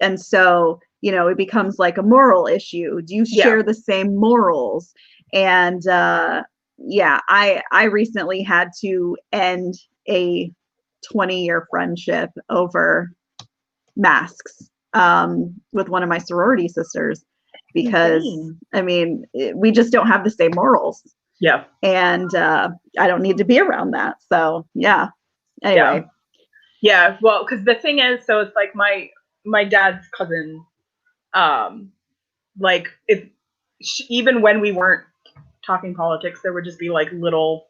And so, you know, it becomes like a moral issue. Do you share the same morals? And I recently had to end a 20-year friendship over masks with one of my sorority sisters, because I mean, we just don't have the same morals. Yeah. And I don't need to be around that. So yeah. Anyway. Yeah. Well, because the thing is, so it's like my dad's cousin, like even when we weren't talking politics, there would just be like little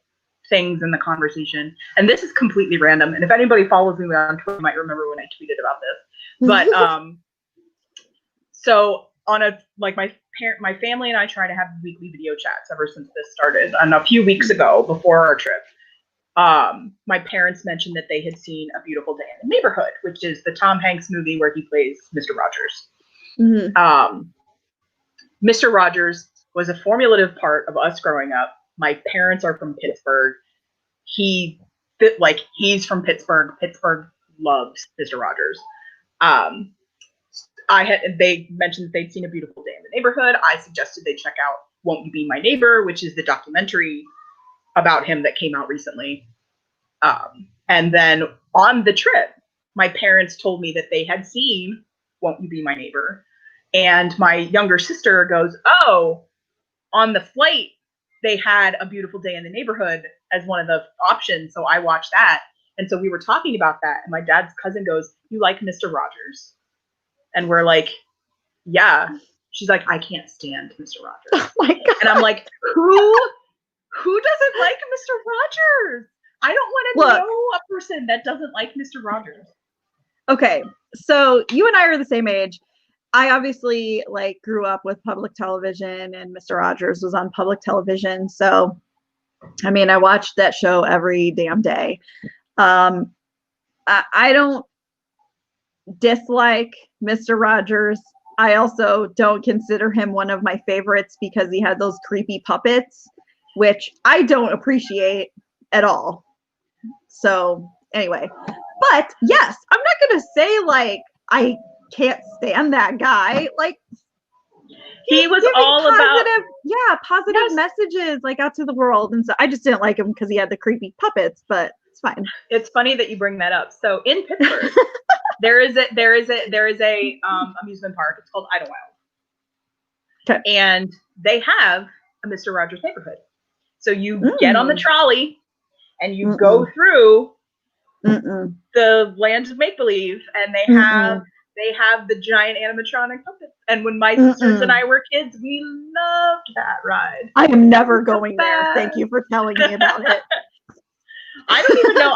things in the conversation. And this is completely random. And if anybody follows me on Twitter, you might remember when I tweeted about this. But so on my family and I try to have weekly video chats ever since this started. And a few weeks ago, before our trip, my parents mentioned that they had seen A Beautiful Day in the Neighborhood, which is the Tom Hanks movie where he plays Mr. Rogers. Mm-hmm. Mr. Rogers was a formulative part of us growing up. My parents are from Pittsburgh. He's from Pittsburgh. Pittsburgh loves Mr. Rogers. They mentioned that they'd seen A Beautiful Day in the Neighborhood. I suggested they check out Won't You Be My Neighbor, which is the documentary about him that came out recently. And then on the trip, my parents told me that they had seen Won't You Be My Neighbor. And my younger sister goes, oh, on the flight, they had A Beautiful Day in the Neighborhood as one of the options. So I watched that. And so we were talking about that. And my dad's cousin goes, you like Mr. Rogers? And we're like, yeah. She's like, I can't stand Mr. Rogers. Oh my God. And I'm like, who doesn't like Mr. Rogers? I don't want to know a person that doesn't like Mr. Rogers. Okay, so you and I are the same age. I obviously grew up with public television, and Mr. Rogers was on public television. So, I mean, I watched that show every damn day. I don't dislike Mr. Rogers. I also don't consider him one of my favorites because he had those creepy puppets, which I don't appreciate at all. So anyway, but yes, I'm not going to say I can't stand that guy. He was all positive messages out to the world. And so I just didn't like him because he had the creepy puppets, but it's fine. It's funny that you bring that up. So in Pittsburgh, there is a amusement park. It's called Idlewild. Okay. And they have a Mr. Rogers Neighborhood. So you get on the trolley and you go through the land of make-believe, and they have the giant animatronic puppets. And when my sisters and I were kids, we loved that ride. I am never going there. Thank you for telling me about it. I don't even know.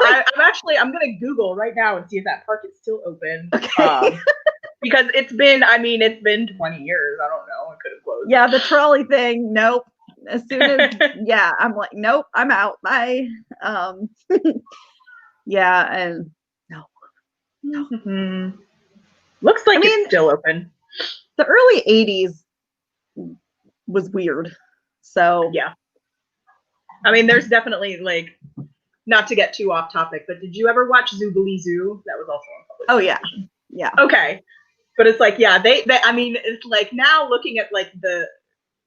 I'm going to Google right now and see if that park is still open. Okay. Because it's been 20 years. I don't know. It could have closed. Yeah, the trolley thing. Nope. As soon as, I'm like, nope, I'm out. Bye. Yeah, and no. Mm-hmm. Looks like it's still open. The early 80s was weird. So yeah. I mean, there's definitely not to get too off topic, but did you ever watch Zoobilee Zoo? That was also on public. Oh yeah. Yeah. Okay. But it's they I mean, it's now looking at the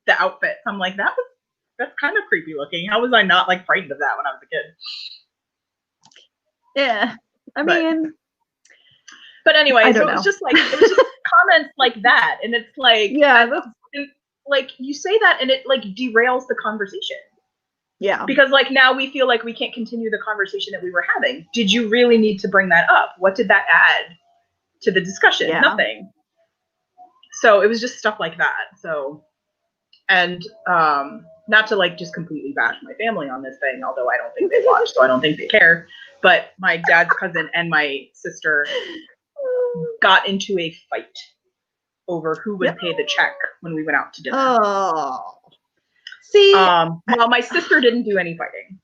outfits, I'm like, that's kind of creepy looking. How was I not frightened of that when I was a kid? Yeah. I mean, but anyway, so it was just comments like that, and it's you say that and it derails the conversation. Yeah. Because now we feel like we can't continue the conversation that we were having. Did you really need to bring that up? What did that add to the discussion? Yeah. Nothing. So it was just stuff like that. So, and not to just completely bash my family on this thing, although I don't think they watch, so I don't think they care. But my dad's cousin and my sister got into a fight over who would pay the check when we went out to dinner. Oh. See, well, my sister didn't do any fighting.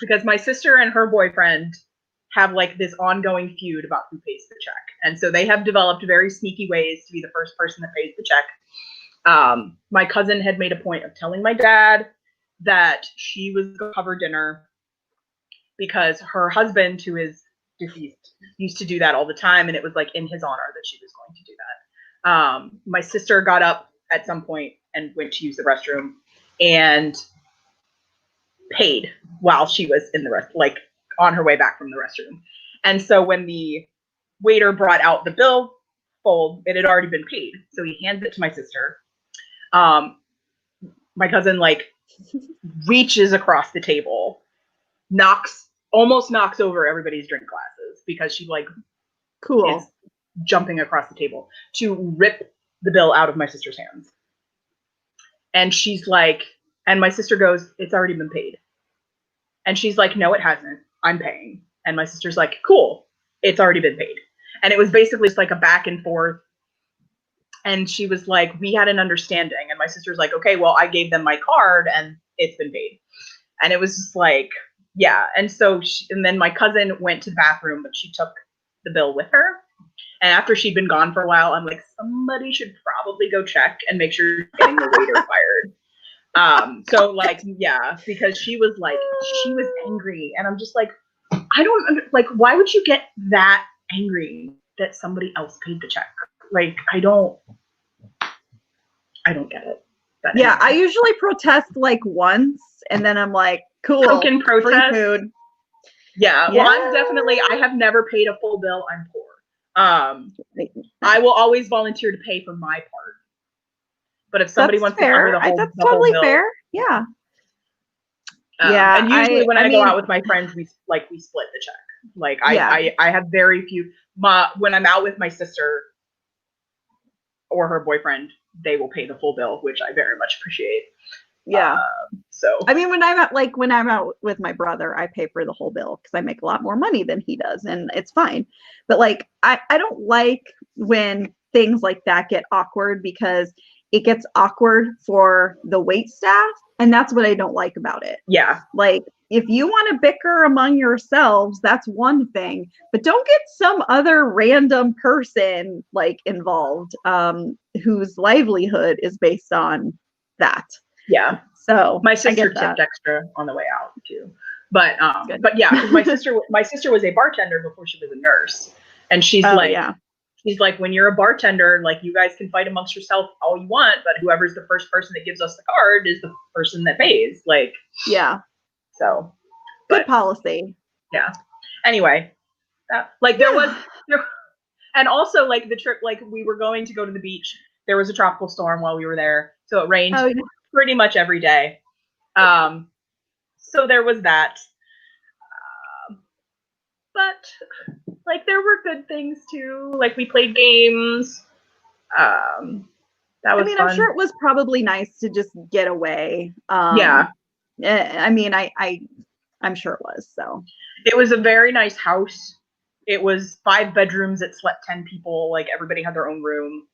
Because my sister and her boyfriend have this ongoing feud about who pays the check. And so they have developed very sneaky ways to be the first person that pays the check. My cousin had made a point of telling my dad that she was going to cover dinner because her husband, who is deceased, used to do that all the time. And it was in his honor that she was going to do that. My sister got up at some point and went to use the restroom and paid while she was in the on her way back from the restroom. And so when the waiter brought out the bill fold, it had already been paid. So he hands it to my sister. My cousin reaches across the table, almost knocks over everybody's drink glasses because she cool is jumping across the table to rip the bill out of my sister's hands. And she's and my sister goes, it's already been paid. And she's like, no, it hasn't. I'm paying. And my sister's like, cool, it's already been paid. And it was basically just a back and forth. And she was like, we had an understanding. And my sister's like, okay, well, I gave them my card and it's been paid. And it was just like, yeah. And so, and then my cousin went to the bathroom, but she took the bill with her. And after she'd been gone for a while, I'm like, somebody should probably go check and make sure you're getting the waiter fired. So like, yeah, because she was angry. And I'm just like, I don't, like, why would you get that angry that somebody else paid the check? Like, I don't get it. But yeah, anyway. I usually protest like once, and then I'm like, cool, Token protest. free food. Yeah, well, I have never paid a full bill. I'm poor. I will always volunteer to pay for my part. But if somebody wants to cover the whole, that's totally fair. Yeah. And usually when I go out with my friends, we split the check. Like I have very few. When I'm out with my sister or her boyfriend, they will pay the full bill, which I very much appreciate. Yeah. So I mean, when I'm out with my brother, I pay for the whole bill because I make a lot more money than he does, and it's fine. But like, I don't like when things like that get awkward, because it gets awkward for the wait staff, and that's what I don't like about it. Yeah. Like, if you want to bicker among yourselves, that's one thing, but don't get some other random person like involved, whose livelihood is based on that. Yeah. So my sister tipped extra on the way out too. But yeah, because my sister was a bartender before she was a nurse. And she's she's like, when you're a bartender, like, you guys can fight amongst yourself all you want, but whoever's the first person that gives us the card is the person that pays. Like, yeah. So good policy. Yeah. Anyway, there was, and also like the trip, like we were going to go to the beach. There was a tropical storm while we were there, so it rained pretty much every day. So there was that. But like there were good things too. Like we played games. That was fun. I'm sure it was probably nice to just get away. Yeah. I mean, I'm sure it was. So it was a very nice house. It was 5 bedrooms. It slept 10 people. Like everybody had their own room.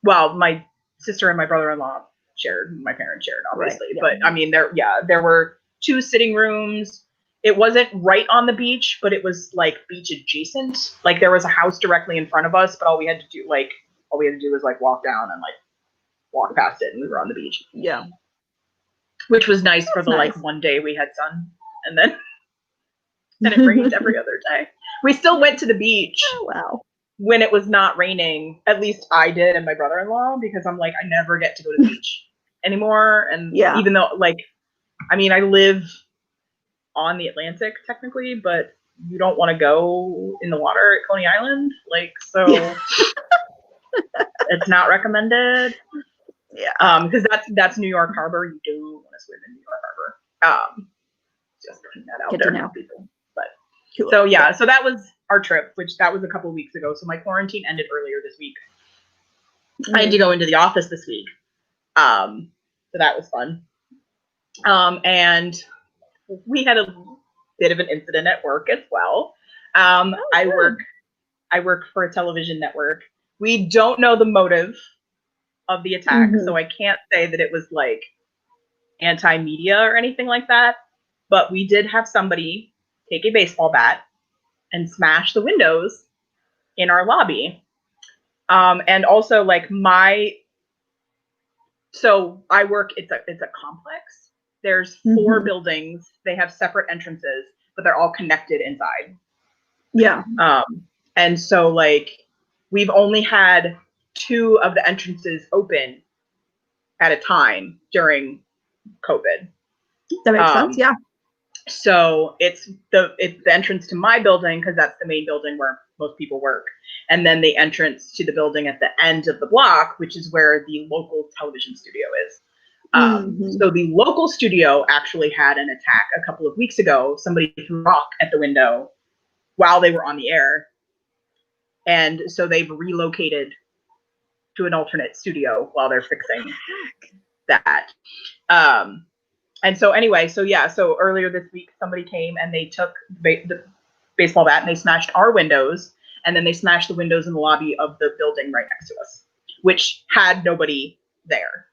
Well, my sister and my brother-in-law shared. My parents shared, obviously. Right, yeah. But I mean, there were 2 sitting rooms. It wasn't right on the beach, but it was like beach adjacent. Like there was a house directly in front of us, but all we had to do was like walk down and like walk past it, and we were on the beach. Yeah. Which was nice. That's for the like one day we had sun, and then it rained every other day. We still went to the beach. Oh, wow. When it was not raining. At least I did, and my brother-in-law, because I'm like, I never get to go to the beach anymore. And even though like, I mean, I live on the Atlantic technically, but you don't want to go in the water at Coney Island. Like, so it's not recommended. Yeah. Because that's New York Harbor. You do want to swim in New York Harbor. Just putting that out there for people. But cool. So yeah, so that was our trip, which that was a couple of weeks ago. So my quarantine ended earlier this week. Mm-hmm. I had to go into the office this week. So that was fun. And we had a bit of an incident at work as well. I work for a television network. We don't know the motive of the attack, so I can't say that it was like anti-media or anything like that. But we did have somebody take a baseball bat and smash the windows in our lobby. And also like so I work, it's a complex. There's 4 buildings. They have separate entrances, but they're all connected inside. Yeah. And so like we've only had 2 of the entrances open at a time during COVID. That makes sense. Yeah. So it's the entrance to my building, because that's the main building where most people work, and then the entrance to the building at the end of the block, which is where the local television studio is. So the local studio actually had an attack a couple of weeks ago. Somebody threw a rock at the window while they were on the air, and so they've relocated to an alternate studio while they're fixing that. And so anyway, so earlier this week, somebody came and they took the baseball bat and they smashed our windows, and then they smashed the windows in the lobby of the building right next to us, which had nobody there.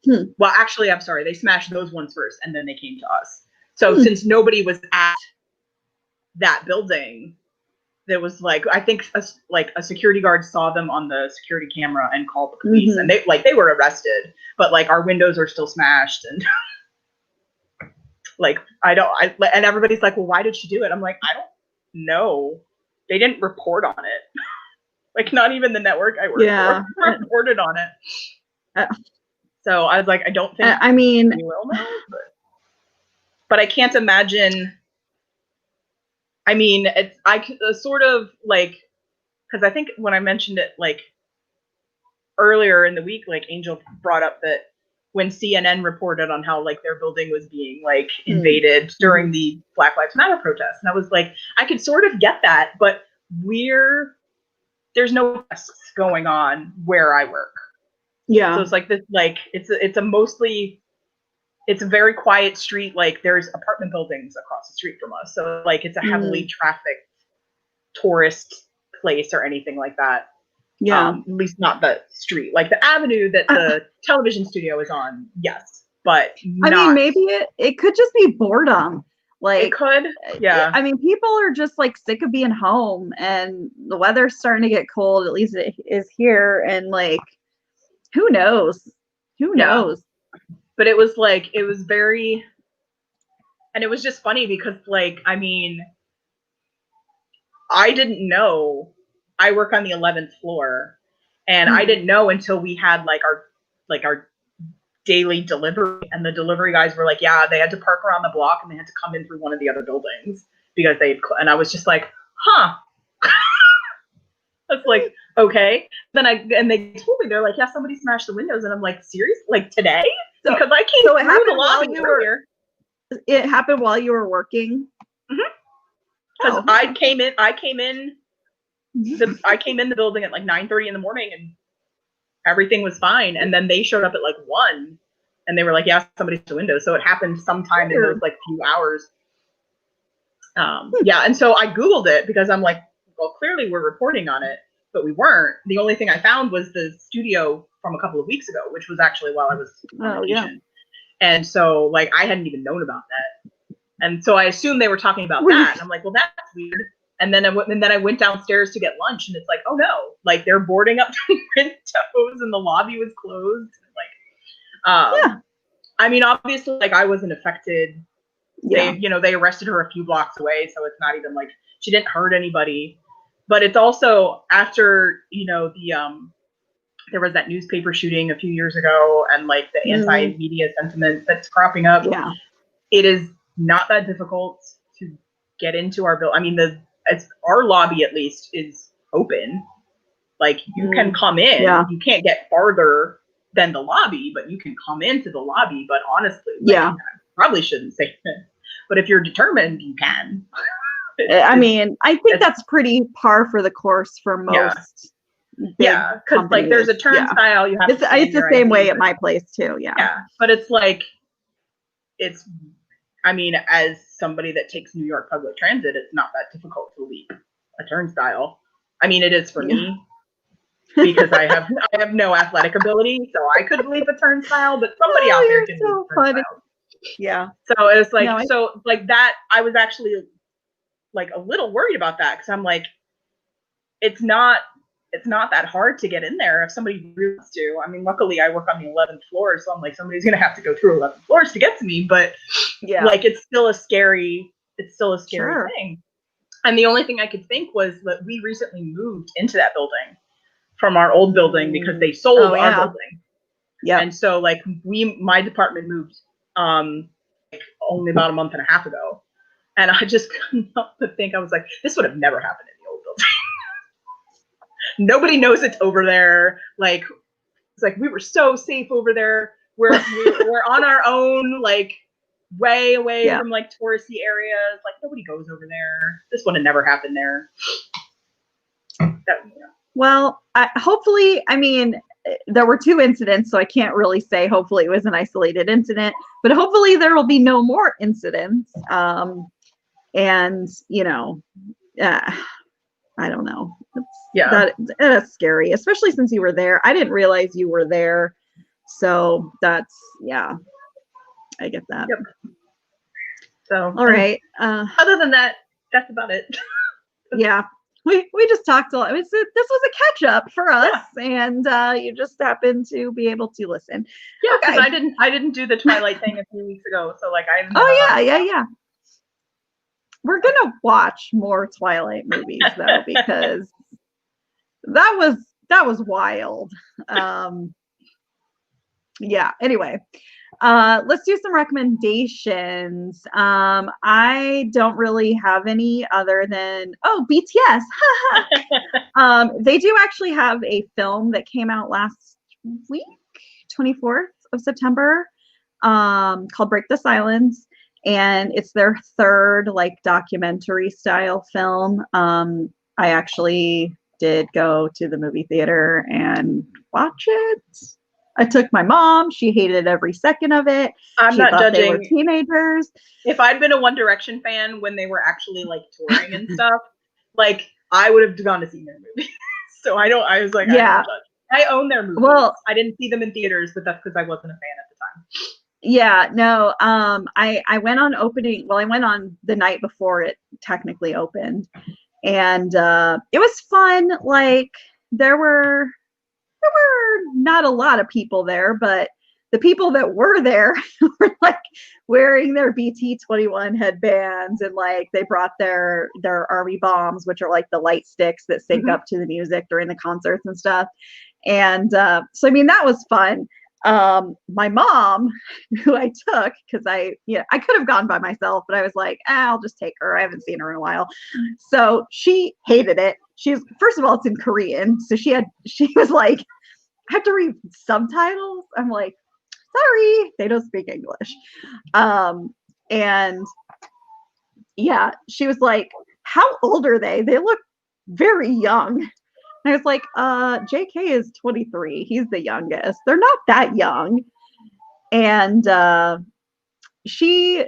Well, actually, I'm sorry. They smashed those ones first, and then they came to us. So since nobody was at that building, there was like, I think a security guard saw them on the security camera and called the police, and they were arrested. But like our windows are still smashed, and like and everybody's like, well, why did she do it? I'm like, I don't know. They didn't report on it. Like not even the network I work for reported on it. So I was like, I don't think I mean, we will know, but I can't imagine. I mean, it's sort of like, because I think when I mentioned it like earlier in the week, like Angel brought up that when CNN reported on how like their building was being like invaded during the Black Lives Matter protests, and I was like, I could sort of get that, but there's no risks going on where I work. Yeah. So it's like this, like it's a very quiet street. Like there's apartment buildings across the street from us. So like it's a heavily trafficked tourist place or anything like that. Yeah. At least not the street. Like the avenue that the television studio is on, yes. But I mean, maybe it could just be boredom. Like it could, yeah. I mean, people are just like sick of being home, and the weather's starting to get cold. At least it is here, and like, who knows? Who knows? But it was very, and it was just funny because like, I mean, I didn't know. I work on the 11th floor, and I didn't know until we had like our daily delivery, and the delivery guys were like, yeah, they had to park around the block and they had to come in through one of the other buildings because and I was just like, huh. That's like, okay. And they told me, they're like, yeah, somebody smashed the windows, and I'm like, seriously, like today? Because I came through the lobby earlier. It happened while you were working. Because I came in the building at like 9:30 in the morning, and everything was fine. And then they showed up at like 1, and they were like, yeah, somebody's the window. So it happened sometime in those like few hours. Yeah. And so I Googled it because I'm like, well, clearly we're reporting on it, but we weren't. The only thing I found was the studio from a couple of weeks ago, which was actually while I was on vacation. And so like, I hadn't even known about that. And so I assumed they were talking about that. And I'm like, well, that's weird. And then I went downstairs to get lunch, and it's like, oh no, like they're boarding up the windows and the lobby was closed. Like, I mean, obviously, like I wasn't affected. Yeah. They arrested her a few blocks away, so it's not even like she didn't hurt anybody. But it's also after, there was that newspaper shooting a few years ago, and like the anti-media sentiment that's cropping up. Yeah. It is not that difficult to get into our building. I mean, our lobby at least is open. Like you can come in. Yeah. You can't get farther than the lobby, but you can come into the lobby. But honestly, I probably shouldn't say that. But if you're determined, you can. I mean, I think that's pretty par for the course for most. Yeah, because like there's a turnstile. You have. It's the same way at my place too. Yeah. Yeah, but it's like, I mean, as somebody that takes New York public transit, it's not that difficult to leap a turnstile. I mean, it is for me because I have no athletic ability, so I could leap a turnstile, but somebody out there can leap a turnstile. Yeah. So it's like, that, I was actually like a little worried about that, because I'm like, it's not that hard to get in there if somebody really wants to. I mean, luckily I work on the 11th floor, so I'm like, somebody's gonna have to go through 11 floors to get to me, but like it's still a scary thing. And the only thing I could think was that we recently moved into that building from our old building because they sold our building. Yeah. And so like my department moved like only about a month and a half ago. And I just couldn't help but think, I was like, this would have never happened in the old building. Nobody knows it's over there. Like, it's like we were so safe over there. We're on our own, like way away from like touristy areas. Like nobody goes over there. This would have never happened there. Well, hopefully, I mean, there were 2 incidents, so I can't really say hopefully it was an isolated incident, but hopefully there will be no more incidents. And I don't know. That's scary, especially since you were there. I didn't realize you were there So that's, yeah, I get that. Yep. So, all right. Other than that, that's about it. Yeah. We just talked a lot. This was a catch up for us, and you just happened to be able to listen. Yeah, because okay. I didn't do the Twilight thing a few weeks ago, so like I haven't. Yeah. We're gonna watch more Twilight movies though, because that was wild. Yeah. Anyway, let's do some recommendations. I don't really have any other than BTS. They do actually have a film that came out last week, 24th of September, called Break the Silence, and it's their third like documentary style film. I actually did go to the movie theater and watch it. I took my mom. She hated every second of it. I'm not judging. They were teenagers. If I'd been a One Direction fan when they were actually like touring and stuff, like I would have gone to see their movie. So I was like, yeah, I own their movies. Well, I didn't see them in theaters, but that's because I wasn't a fan at the time. Yeah, no. I went on opening. Well, I went on the night before it technically opened, and it was fun. Like there were not a lot of people there, but the people that were there were like wearing their BT21 headbands, and like they brought their army bombs, which are like the light sticks that sync up to the music during the concerts and stuff. And so I mean that was fun. My mom, who I took because I could have gone by myself, but I was like, I'll just take her. I haven't seen her in a while. So she hated it. First of all, it's in Korean. So she was like, I have to read subtitles. I'm like, sorry, they don't speak English. And yeah, she was like, how old are they? They look very young. And I was like, JK is 23. He's the youngest. They're not that young. And she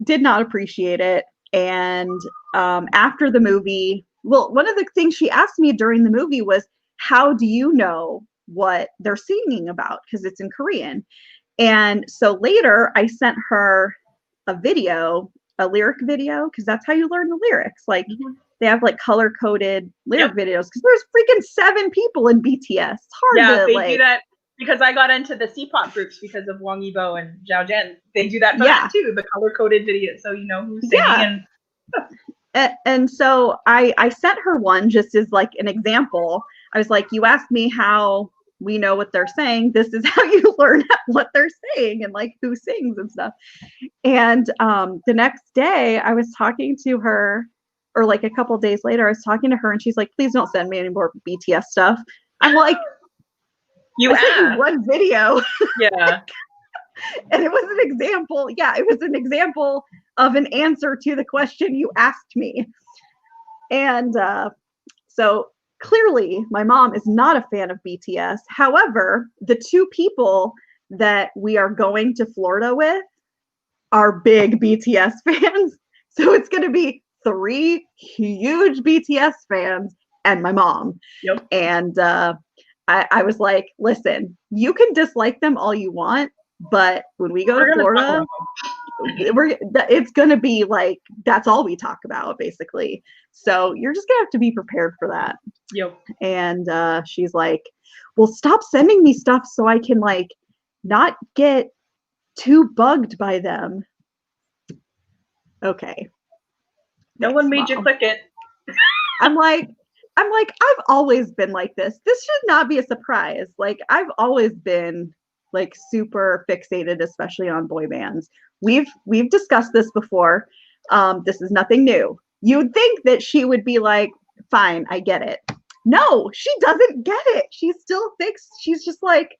did not appreciate it. And after the movie, well, one of the things she asked me during the movie was, how do you know what they're singing about? Because it's in Korean. And so later I sent her a lyric video, because that's how you learn the lyrics. Like, they have like color coded lyric videos, because there's freaking 7 people in BTS. It's hard to they do that because I got into the C-pop groups because of Wang Yibo and Zhao Zhen. They do that for that too, the color coded video, so you know who's singing. And so I sent her one just as like an example. I was like, you asked me how we know what they're saying. This is how you learn what they're saying and like who sings and stuff. And the next day I was talking to her, or like a couple days later, I was talking to her and she's like, please don't send me any more BTS stuff. I'm like, you asked. One video. Yeah. And it was an example. Yeah, it was an example of an answer to the question you asked me. And so clearly my mom is not a fan of BTS. However, the 2 people that we are going to Florida with are big BTS fans. So it's going to be 3 huge BTS fans and my mom. Yep. And I was like, listen, you can dislike them all you want, but when we go to Florida, it's going to be like, that's all we talk about, basically. So you're just going to have to be prepared for that. Yep. And she's like, well, stop sending me stuff so I can like not get too bugged by them. Okay. No one made you click it. I'm like, I've always been like this. This should not be a surprise. Like, I've always been like super fixated, especially on boy bands. We've discussed this before. This is nothing new. You'd think that she would be like, fine, I get it. No, she doesn't get it. She still thinks, she's just like,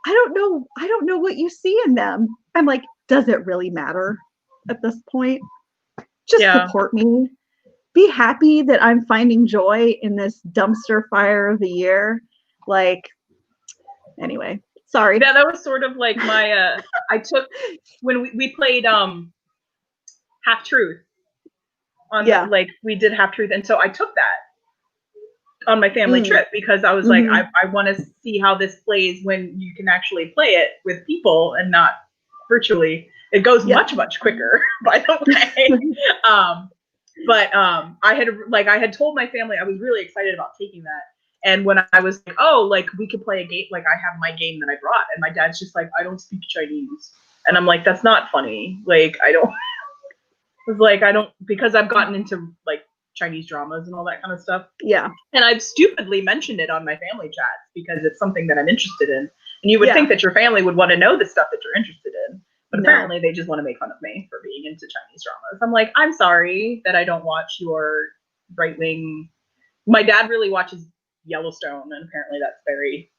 I don't know what you see in them. I'm like, does it really matter at this point? Just support me. Be happy that I'm finding joy in this dumpster fire of the year. Like, anyway, sorry. Yeah, that was sort of like my, I took, when we played Half Truth. Like, we did Half Truth, and so I took that. on my family trip, because I was like, I want to see how this plays when you can actually play it with people and not virtually. It goes much quicker, by the way. But I had told my family I was really excited about taking that. And when I was like, oh, like we could play a game, like I have my game that I brought, and my dad's just like, I don't speak Chinese. And I'm like, that's not funny. Like, I don't, I was like, I don't, because I've gotten into like Chinese dramas and all that kind of stuff. Yeah. And I've stupidly mentioned it on my family chats because it's something that I'm interested in. And you would think that your family would want to know the stuff that you're interested in. But apparently they just want to make fun of me for being into Chinese dramas. I'm like, I'm sorry that I don't watch your right-wing. My dad really watches Yellowstone, and apparently that's very.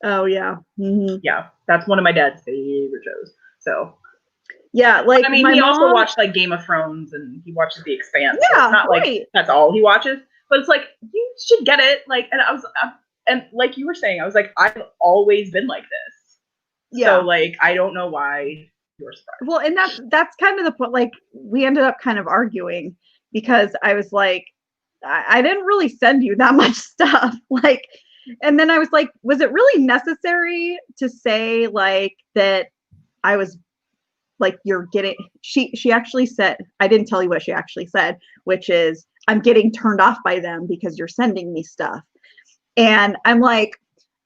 Oh, yeah. Mm-hmm. Yeah, that's one of my dad's favorite shows. So. Yeah, like, I mean, he also watched like Game of Thrones, and he watches The Expanse. Yeah, so it's not like that's all he watches, but it's like you should get it. Like, and I was, and like you were saying, I was like, I've always been like this. Yeah. So like, I don't know why you're surprised. Well, and that's kind of the point. Like, we ended up kind of arguing because I was like, I didn't really send you that much stuff. Like, and then I was like, was it really necessary to say like that I was like, you're getting, she actually said, I didn't tell you what she actually said, which is, I'm getting turned off by them because you're sending me stuff. And I'm like,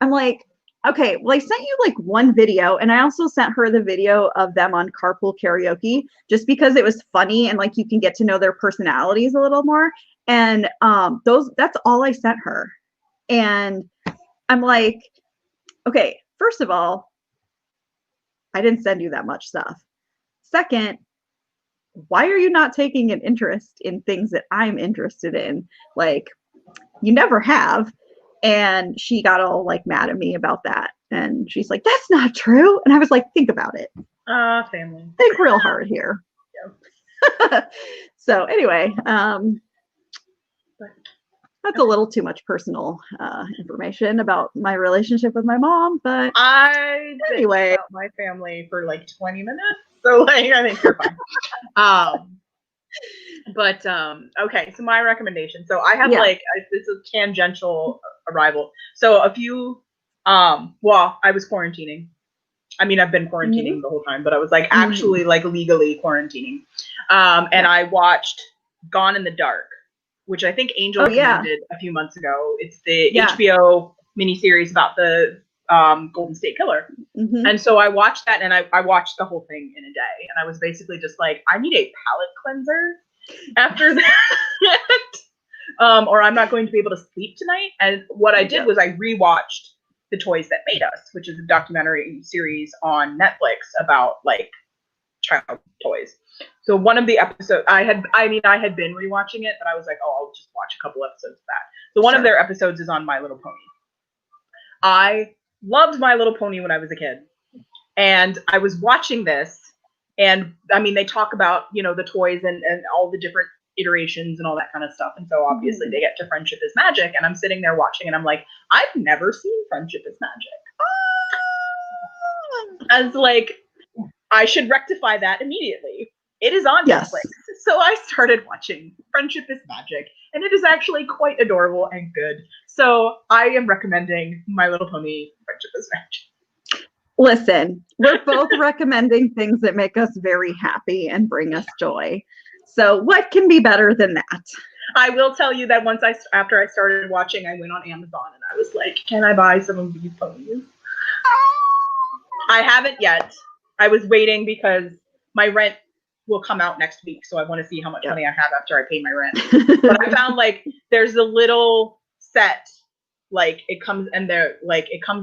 okay, well, I sent you like one video, and I also sent her the video of them on Carpool Karaoke, just because it was funny and like you can get to know their personalities a little more. And that's all I sent her. And I'm like, okay, first of all, I didn't send you that much stuff. Second, why are you not taking an interest in things that I'm interested in? Like, you never have. And she got all like mad at me about that. And she's like, that's not true. And I was like, think about it. Family. Think real hard here. Yeah. So anyway, that's a little too much personal information about my relationship with my mom. But anyway, about my family for like 20 minutes. So like, I think you're fine. But okay, so my recommendation. So I have this is tangential arrival. So a few well, I was quarantining. I mean, I've been quarantining the whole time, but I was like actually like legally quarantining. And I watched Gone in the Dark, which I think Angel recommended a few months ago. It's the HBO miniseries about the Golden State Killer. And so I watched that, and I watched the whole thing in a day. And I was basically just like, I need a palate cleanser after that. Or I'm not going to be able to sleep tonight. And what I did was I rewatched The Toys That Made Us, which is a documentary series on Netflix about like child toys. So one of the episodes I had been rewatching it, but I was like, oh, I'll just watch a couple episodes of that. So one of their episodes is on My Little Pony. I loved My Little Pony when I was a kid. And I was watching this, and I mean, they talk about, you know, the toys and all the different iterations and all that kind of stuff. And so obviously they get to Friendship is Magic, and I'm sitting there watching, and I'm like, I've never seen Friendship is Magic. As like, I should rectify that immediately. It is on Netflix. So I started watching Friendship is Magic, and it is actually quite adorable and good. So I am recommending My Little Pony Friendship is Magic. Listen, we're both recommending things that make us very happy and bring us joy. So what can be better than that? I will tell you that after I started watching, I went on Amazon and I was like, can I buy some of these ponies? I haven't yet. I was waiting because my rent will come out next week. So I want to see how much money I have after I pay my rent. But I found like there's a little set, like it comes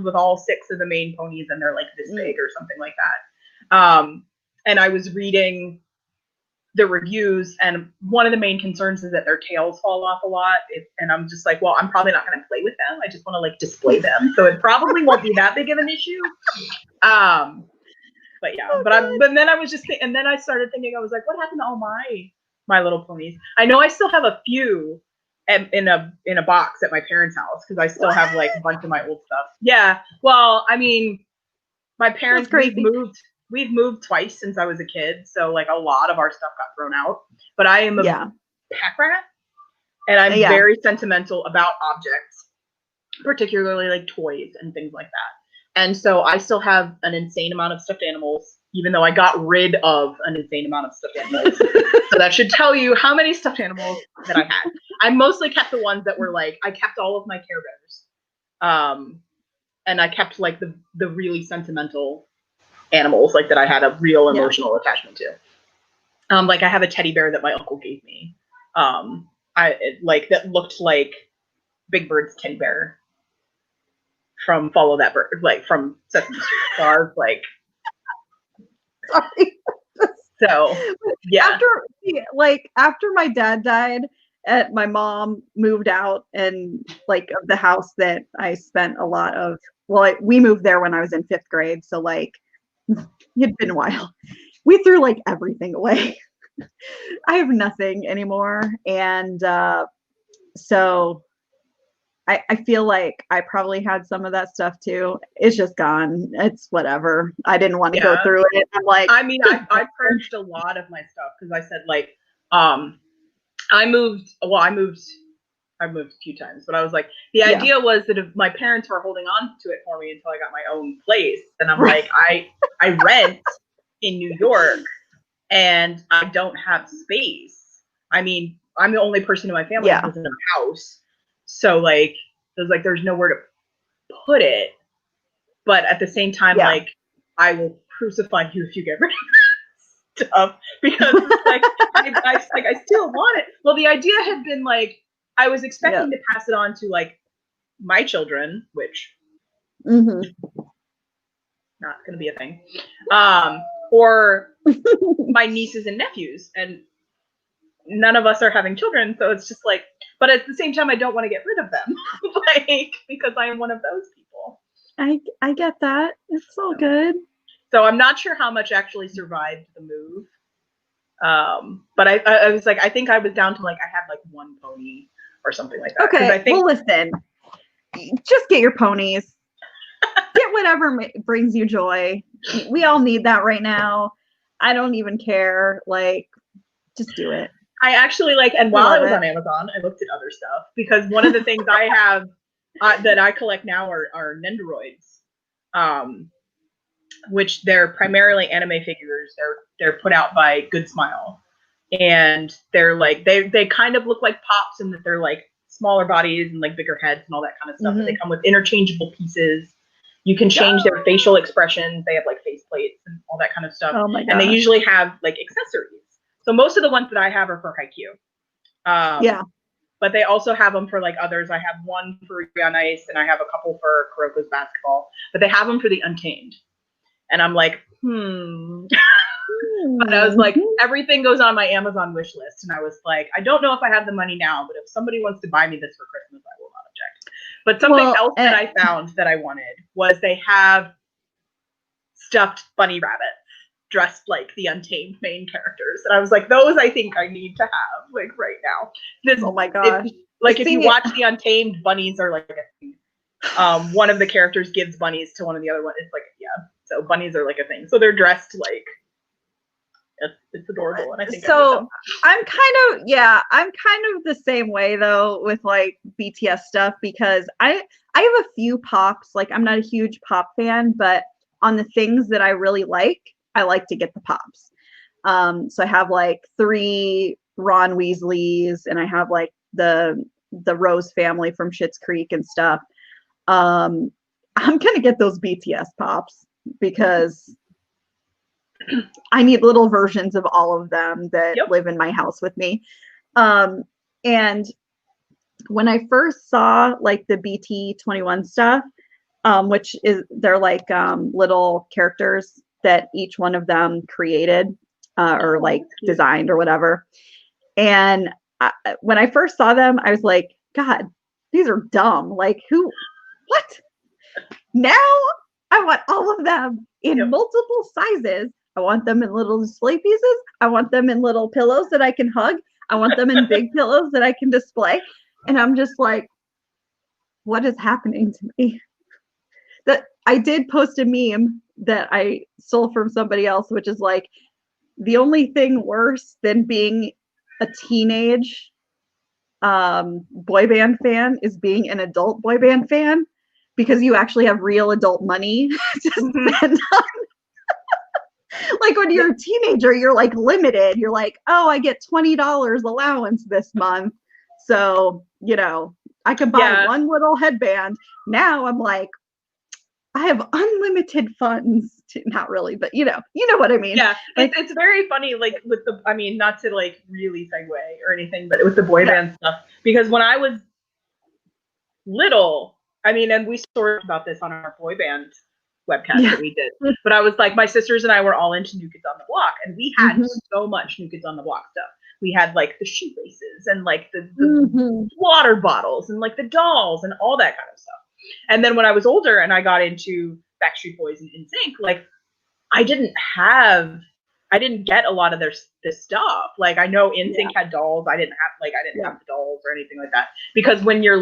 with all 6 of the main ponies, and they're like this big or something like that. And I was reading the reviews, and one of the main concerns is that their tails fall off a lot. And I'm just like, well, I'm probably not going to play with them. I just want to like display them. So it probably won't be that big of an issue. But yeah, but then I was just, and then I started thinking, I was like, what happened to all my Little Ponies? I know I still have a few in a box at my parents' house, because I still have like a bunch of my old stuff. Yeah, well, I mean, my parents, we've moved twice since I was a kid, so like a lot of our stuff got thrown out. But I am a pack rat, and I'm very sentimental about objects. particularly like toys and things like that. And so I still have an insane amount of stuffed animals, even though I got rid of an insane amount of stuffed animals. So that should tell you how many stuffed animals that I had. I mostly kept the ones that were like, I kept all of my Care Bears. And I kept like the really sentimental animals, like that I had a real emotional attachment to. Like I have a teddy bear that my uncle gave me. That looked like Big Bird's teddy bear from Follow That Bird, like from Sesame Street. So I was like, Sorry. so yeah. After my dad died, my mom moved out and like of the house that I spent a lot of. Well, we moved there when I was in 5th grade, so like it'd been a while. We threw like everything away. I have nothing anymore, and so I feel like I probably had some of that stuff too. It's just gone. It's whatever. I didn't want to go through it. I'm like, I mean, I purged a lot of my stuff because I said like, I moved a few times, but I was like, the idea was that if my parents were holding on to it for me until I got my own place, and I'm like, I rent in New York and I don't have space. I mean, I'm the only person in my family who lives in a house. So like, there's nowhere to put it. But at the same time, like, I will crucify you if you get rid of stuff because like, I still want it. Well, the idea had been like, I was expecting to pass it on to like my children, which not going to be a thing, or my nieces and nephews, and none of us are having children, so it's just like, but at the same time I don't want to get rid of them like because I am one of those people. I get that. It's all good. So I'm not sure how much actually survived the move, but I was like, I think I was down to like, I had like one pony or something like that. Okay, well listen, just get your ponies. Get whatever brings you joy. We all need that right now. I don't even care. Like, just do it. I actually like, and while I was on Amazon, I looked at other stuff because one of the things I have that I collect now are Nendoroids, which they're primarily anime figures. They're put out by Good Smile, and they're like they kind of look like Pops in that they're like smaller bodies and like bigger heads and all that kind of stuff. But they come with interchangeable pieces. You can change their facial expressions. They have like face plates and all that kind of stuff. Oh my God. And they usually have like accessories. So most of the ones that I have are for Haikyuu. But they also have them for like others. I have one for Ruby on Ice and I have a couple for Kuroko's Basketball. But they have them for the Untamed. And I'm like, But I was like, everything goes on my Amazon wish list. And I was like, I don't know if I have the money now, but if somebody wants to buy me this for Christmas, I will not object. But something else that I found that I wanted was they have stuffed bunny rabbits dressed like the Untamed main characters. And I was like, those I think I need to have like right now. Oh my gosh. Like if you watch the Untamed, bunnies are like a thing. One of the characters gives bunnies to one of the other ones. It's like, so bunnies are like a thing. So they're dressed like, it's adorable. And I think so. I'm kind of the same way though with like BTS stuff because I have a few pops. Like I'm not a huge pop fan, but on the things that I really like, I like to get the pops. So I have like 3 Ron Weasleys, and I have like the Rose family from Schitt's Creek and stuff. I'm gonna get those BTS pops because I need little versions of all of them that live in my house with me. And when I first saw like the BT21 stuff, which is they're like little characters that each one of them created or like designed or whatever. And when I first saw them, I was like, God, these are dumb. Like what? Now I want all of them in multiple sizes. I want them in little display pieces. I want them in little pillows that I can hug. I want them in big pillows that I can display. And I'm just like, what is happening to me? That I did post a meme that I stole from somebody else, which is like, the only thing worse than being a teenage boy band fan is being an adult boy band fan, because you actually have real adult money to spend on. Like when you're a teenager, you're like limited. You're like, oh, I get $20 allowance this month. So, you know, I can buy one little headband. Now I'm like, I have unlimited funds to, not really, but you know what I mean. Yeah, like, it's very funny, like with the, I mean, not to like really segue or anything, but with the boy band stuff, because when I was little, I mean, and we talked about this on our boy band webcast that we did, but I was like, my sisters and I were all into New Kids on the Block, and we had so much New Kids on the Block stuff. We had like the shoelaces and like the water bottles and like the dolls and all that kind of stuff. And then when I was older and I got into Backstreet Boys and NSYNC, like I didn't get a lot of this stuff. Like I know NSYNC had dolls. I didn't have the dolls or anything like that, because when you're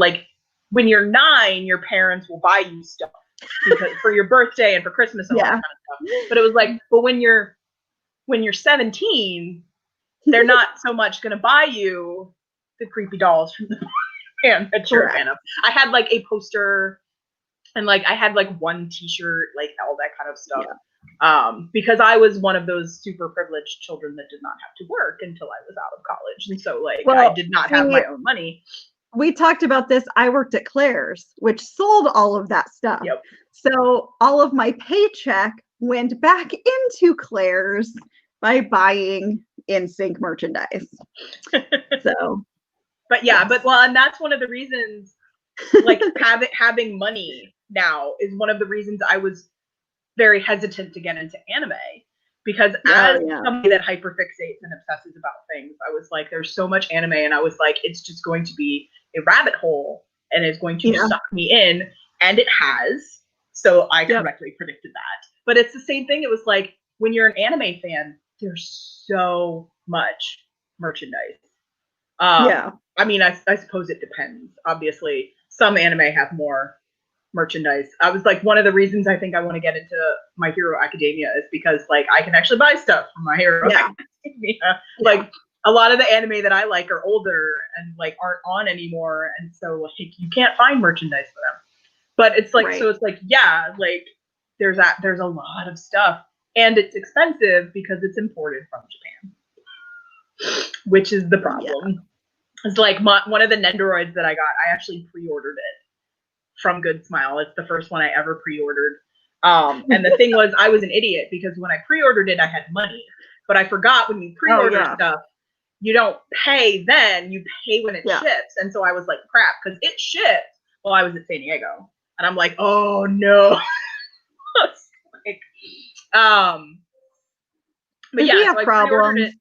9, your parents will buy you stuff because for your birthday and for Christmas and all that kind of stuff. But it was like, but when you're 17, they're not so much going to buy you the creepy dolls from the band that you're a fan of. I had like a poster and like I had like one t-shirt, like all that kind of stuff. Because I was one of those super privileged children that did not have to work until I was out of college. And so like I did not have my own money. We talked about this. I worked at Claire's, which sold all of that stuff. So all of my paycheck went back into Claire's by buying NSYNC merchandise. So, but and that's one of the reasons, like having money now is one of the reasons I was very hesitant to get into anime, because as somebody that hyperfixates and obsesses about things, I was like, there's so much anime, and I was like, it's just going to be a rabbit hole and it's going to suck me in, and it has. So I correctly predicted that. But it's the same thing. It was like, when you're an anime fan, there's so much merchandise. I mean, I suppose it depends. Obviously, some anime have more merchandise. I was like, one of the reasons I think I want to get into My Hero Academia is because like I can actually buy stuff from My Hero Academia. Like a lot of the anime that I like are older and like aren't on anymore, and so like you can't find merchandise for them. But it's like so it's like like there's a lot of stuff, and it's expensive because it's imported from Japan, which is the problem. It's like one of the Nendoroids that I got, I actually pre-ordered it from Good Smile. It's the first one I ever pre-ordered. And the thing was, I was an idiot because when I pre-ordered it, I had money, but I forgot when you pre-order stuff, you don't pay then, you pay when it ships. And so I was like, crap, because it shipped while I was at San Diego. And I'm like, oh no. Like, but we have so problems.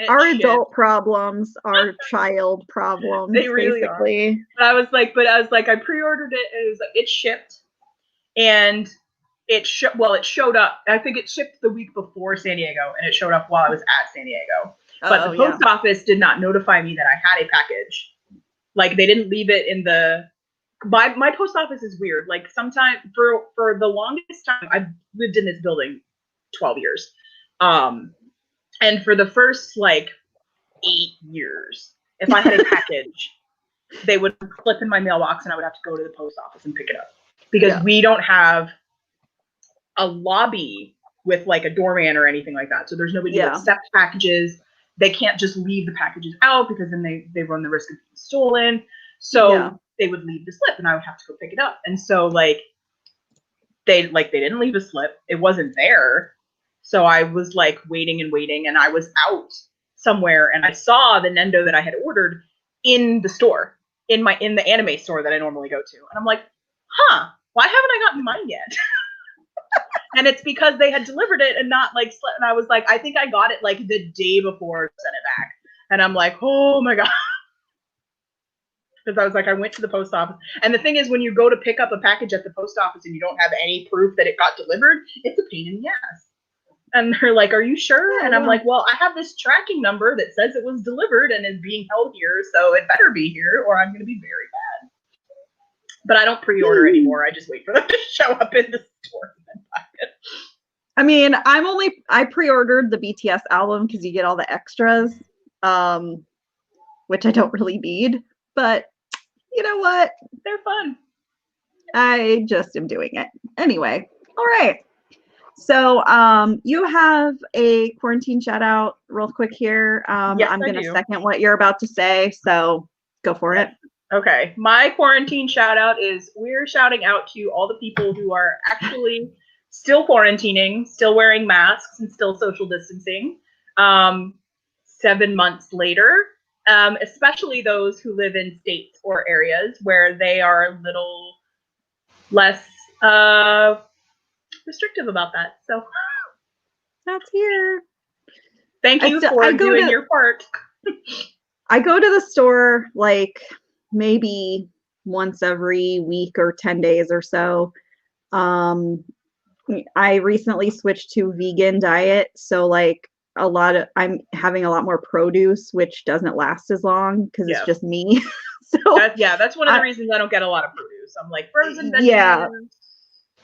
Our shipped. adult problems are child problems. They really basically are. But I was like, I pre-ordered it, and it was like, it shipped, and it showed up. I think it shipped the week before San Diego, and it showed up while I was at San Diego. But the post office did not notify me that I had a package. Like they didn't leave it in the. My post office is weird. Like sometimes for the longest time, I've lived in this building 12 years. And for the first like 8 years, if I had a package, they would flip in my mailbox and I would have to go to the post office and pick it up, because we don't have a lobby with like a doorman or anything like that. So there's nobody to accept packages. They can't just leave the packages out because then they run the risk of being stolen. So they would leave the slip and I would have to go pick it up. And so like they didn't leave a slip. It wasn't there. So I was like waiting and I was out somewhere and I saw the Nendo that I had ordered in the store, in the anime store that I normally go to. And I'm like, why haven't I gotten mine yet? And it's because they had delivered it and not like, and I was like, I think I got it like the day before I sent it back. And I'm like, oh my God. Because I was like, I went to the post office. And the thing is, when you go to pick up a package at the post office and you don't have any proof that it got delivered, it's a pain in the ass. And they're like, are you sure? And I'm like, well, I have this tracking number that says it was delivered and is being held here, so it better be here or I'm going to be very bad. But I don't pre-order anymore. I just wait for them to show up in the store and then buy it. I mean, I pre-ordered the BTS album because you get all the extras, which I don't really need. but you know what? They're fun. I just am doing it. Anyway, all right. So you have a quarantine shout out real quick here. Yes, I'm I going to do. second what you're about to say. So go for it. Okay. My quarantine shout out is we're shouting out to all the people who are actually still quarantining, still wearing masks, and still social distancing 7 months later, especially those who live in states or areas where they are a little less restrictive about that. So That's here. thank you for doing your part. I go to the store like maybe once every week or 10 days or so. I recently switched to vegan diet, so like I'm having a lot more produce, which doesn't last as long because it's just me. So that's one of the reasons I don't get a lot of produce. I'm like frozen veggies.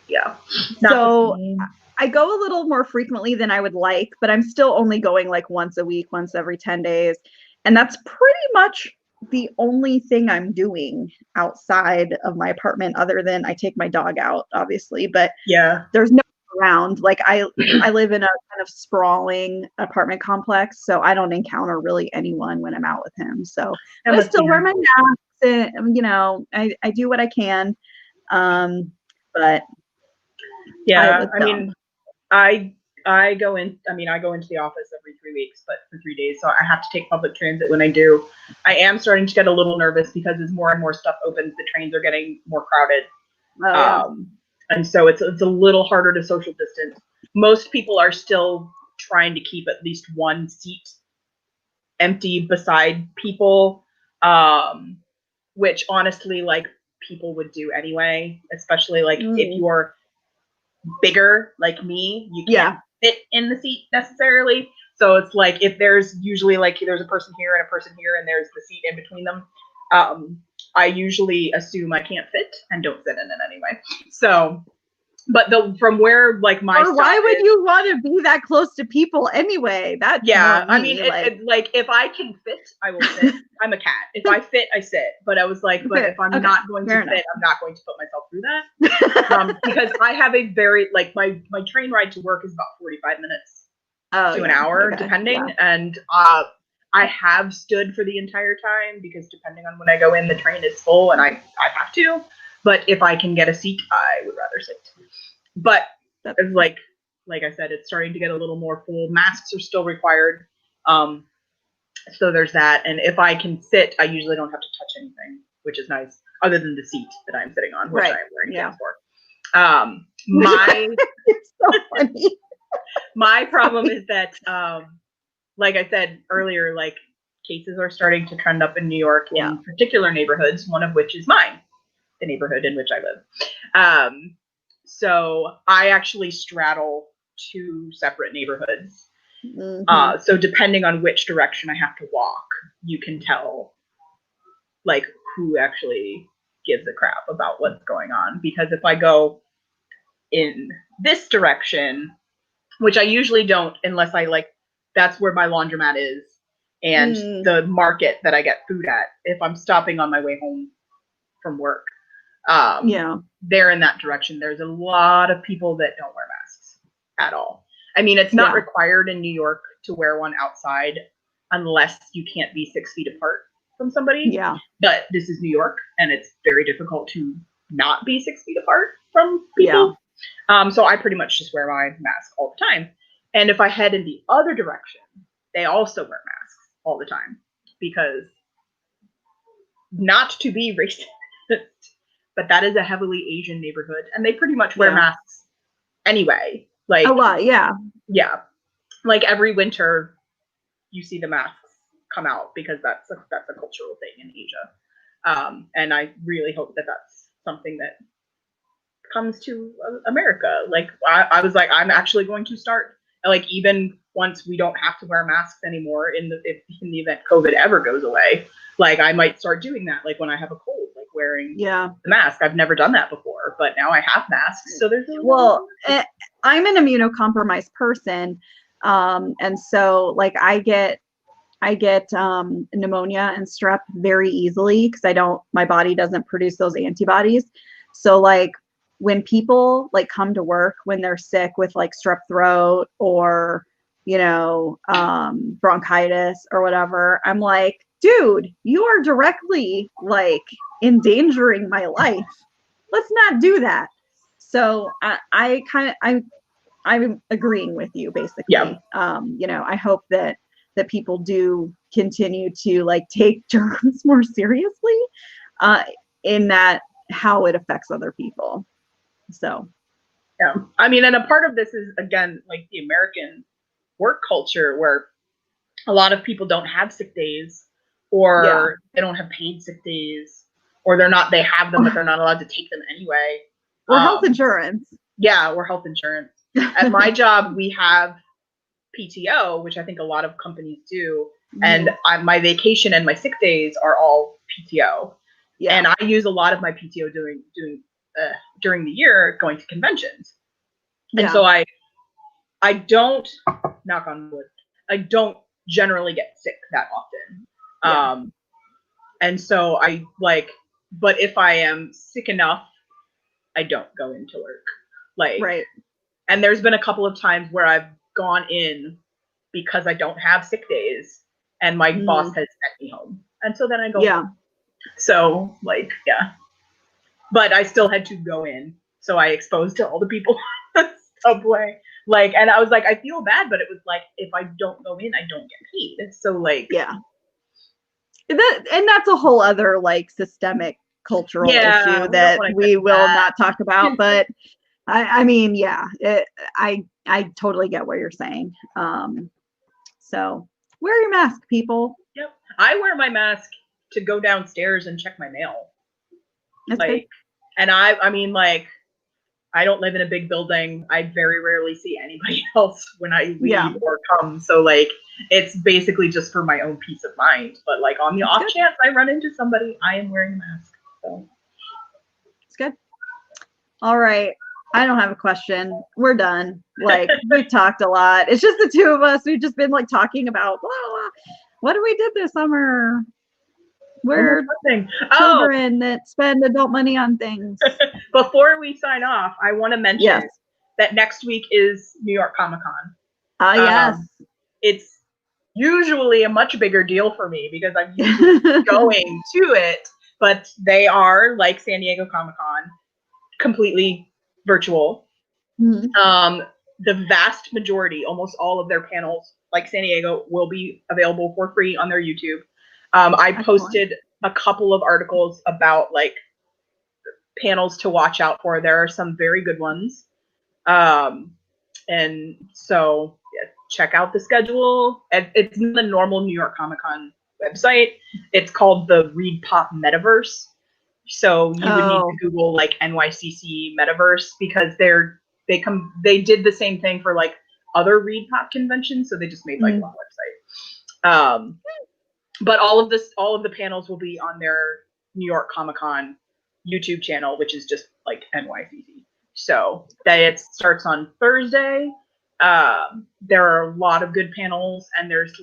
Yeah. So I go a little more frequently than I would like, but I'm still only going like once a week, once every 10 days. And that's pretty much the only thing I'm doing outside of my apartment, other than I take my dog out, obviously, but there's no around. Like I live in a kind of sprawling apartment complex, so I don't encounter really anyone when I'm out with him. So I still wear my mask and, you know, I do what I can. But yeah, I mean, I go into the office every 3 weeks, but for 3 days, so I have to take public transit when I do. I am starting to get a little nervous because as more and more stuff opens, the trains are getting more crowded. And so it's a little harder to social distance. Most people are still trying to keep at least one seat empty beside people, which honestly, like, people would do anyway, especially like if you're bigger like me, you can't fit in the seat necessarily. So it's like if there's usually like there's a person here and a person here and there's the seat in between them, I usually assume I can't fit and don't fit in it anyway. So, but from where like my why would you want to be that close to people anyway? That's I mean, like if I can fit, I will sit. I'm a cat. If I fit, I sit. But I was like, but if I'm not going to fit, I'm not going to put myself through that. Because I have a very like my train ride to work is about 45 minutes to an hour, depending. And I have stood for the entire time because depending on when I go in, the train is full and I have to. But if I can get a seat, I would rather sit. But it's like I said, it's starting to get a little more full. Masks are still required. So there's that. And if I can sit, I usually don't have to touch anything, which is nice, other than the seat that I'm sitting on, which I'm wearing pants for. It's so funny. My problem is that, like I said earlier, like cases are starting to trend up in New York in particular neighborhoods, one of which is mine, the neighborhood in which I live. So I actually straddle 2 separate neighborhoods. So depending on which direction I have to walk, you can tell like who actually gives a crap about what's going on. Because if I go in this direction, which I usually don't unless I like, that's where my laundromat is and the market that I get food at if I'm stopping on my way home from work. They're in that direction. There's a lot of people that don't wear masks at all. I mean, it's not required in New York to wear one outside unless you can't be 6 feet apart from somebody. But this is New York, and it's very difficult to not be 6 feet apart from people. So I pretty much just wear my mask all the time. And if I head in the other direction, they also wear masks all the time because not to be racist, but that is a heavily Asian neighborhood, and they pretty much wear masks anyway. Like a lot, like every winter, you see the masks come out because that's a cultural thing in Asia, and I really hope that that's something that comes to America. Like I was like, I'm actually going to start like even once we don't have to wear masks anymore in the event COVID ever goes away. Like I might start doing that. Like when I have a cold, like wearing the mask. I've never done that before, but now I have masks. So there's I'm an immunocompromised person, and so like I get I get pneumonia and strep very easily because my body doesn't produce those antibodies. So like when people like come to work when they're sick with like strep throat or, bronchitis or whatever, I'm like, dude, you are directly like endangering my life. Let's not do that. So I'm agreeing with you basically. Yeah. I hope that people do continue to like take germs more seriously in that how it affects other people. So yeah, I mean, and a part of this is again like the American work culture where a lot of people don't have sick days, or they don't have paid sick days, or they have them but they're not allowed to take them anyway. Or health insurance. Yeah, or health insurance. At my job, we have PTO, which I think a lot of companies do, and my vacation and my sick days are all PTO. Yeah. And I use a lot of my PTO during the year going to conventions. Yeah. And so I don't, knock on wood, I don't generally get sick that often. Yeah. And so but if I am sick enough, I don't go into work. Right. And there's been a couple of times where I've gone in because I don't have sick days and my boss has sent me home. And so then I go home. So yeah. But I still had to go in. So I exposed to all the people on the subway. And I was like, I feel bad, but it was like, if I don't go in, I don't get paid. So yeah. And that's a whole other systemic cultural issue that we will not talk about. But I mean, I totally get what you're saying. So wear your mask, people. Yep. I wear my mask to go downstairs and check my mail. That's good. And I mean, I don't live in a big building. I very rarely see anybody else when I leave or come. So it's basically just for my own peace of mind. But on the off chance I run into somebody, I am wearing a mask. So it's good. All right. I don't have a question. We're done. We've talked a lot. It's just the two of us. We've just been talking about blah, blah. What we did this summer. We're children that spend adult money on things. Before we sign off, I want to mention that next week is New York Comic Con. Yes. It's usually a much bigger deal for me because I'm usually going to it, but they are, like San Diego Comic Con, completely virtual. Mm-hmm. The vast majority, almost all of their panels, like San Diego, will be available for free on their YouTube. I posted a couple of articles about panels to watch out for. There are some very good ones. And so check out the schedule. It's the normal New York Comic Con website. It's called the Reed Pop Metaverse. So you would need to Google NYCC Metaverse because they did the same thing for other Reed Pop conventions. So they just made one website. But all of the panels will be on their New York Comic Con YouTube channel, which is just NYCC. So it starts on Thursday. There are a lot of good panels, and there's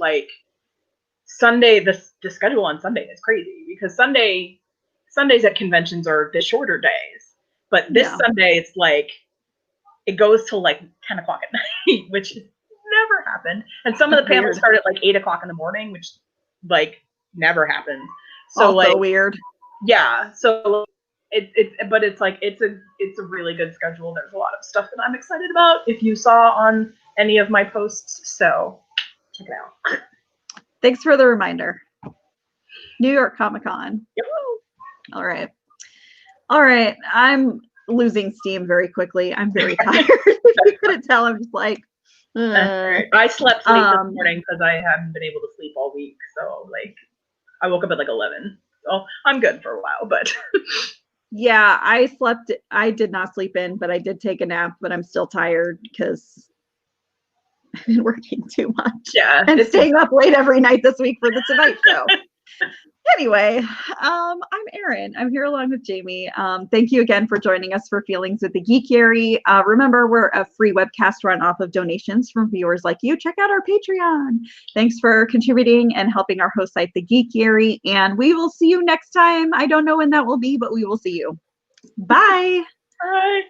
Sunday. The schedule on Sunday is crazy because Sundays at conventions are the shorter days, but this Sunday it's it goes till 10 o'clock at night, which never happened. And some of the panels start at 8 o'clock in the morning, which never happened. So also weird. Yeah. So it's a really good schedule. There's a lot of stuff that I'm excited about if you saw on any of my posts. So check it out. Thanks for the reminder. New York Comic Con. Yep. All right. I'm losing steam very quickly. I'm very tired. You couldn't tell. I'm just I slept late this morning because I haven't been able to sleep all week. So I woke up at 11. So I'm good for a while, but yeah, I did not sleep in, but I did take a nap, but I'm still tired because I've been working too much. Yeah. And staying up late every night this week for the Tonight Show. Anyway, I'm Erin. I'm here along with Jamie. Thank you again for joining us for Feelings with the Geekiary. Remember, we're a free webcast run off of donations from viewers like you. Check out our Patreon. Thanks for contributing and helping our host site, the Geekiary. And we will see you next time. I don't know when that will be, but we will see you. Bye. Bye.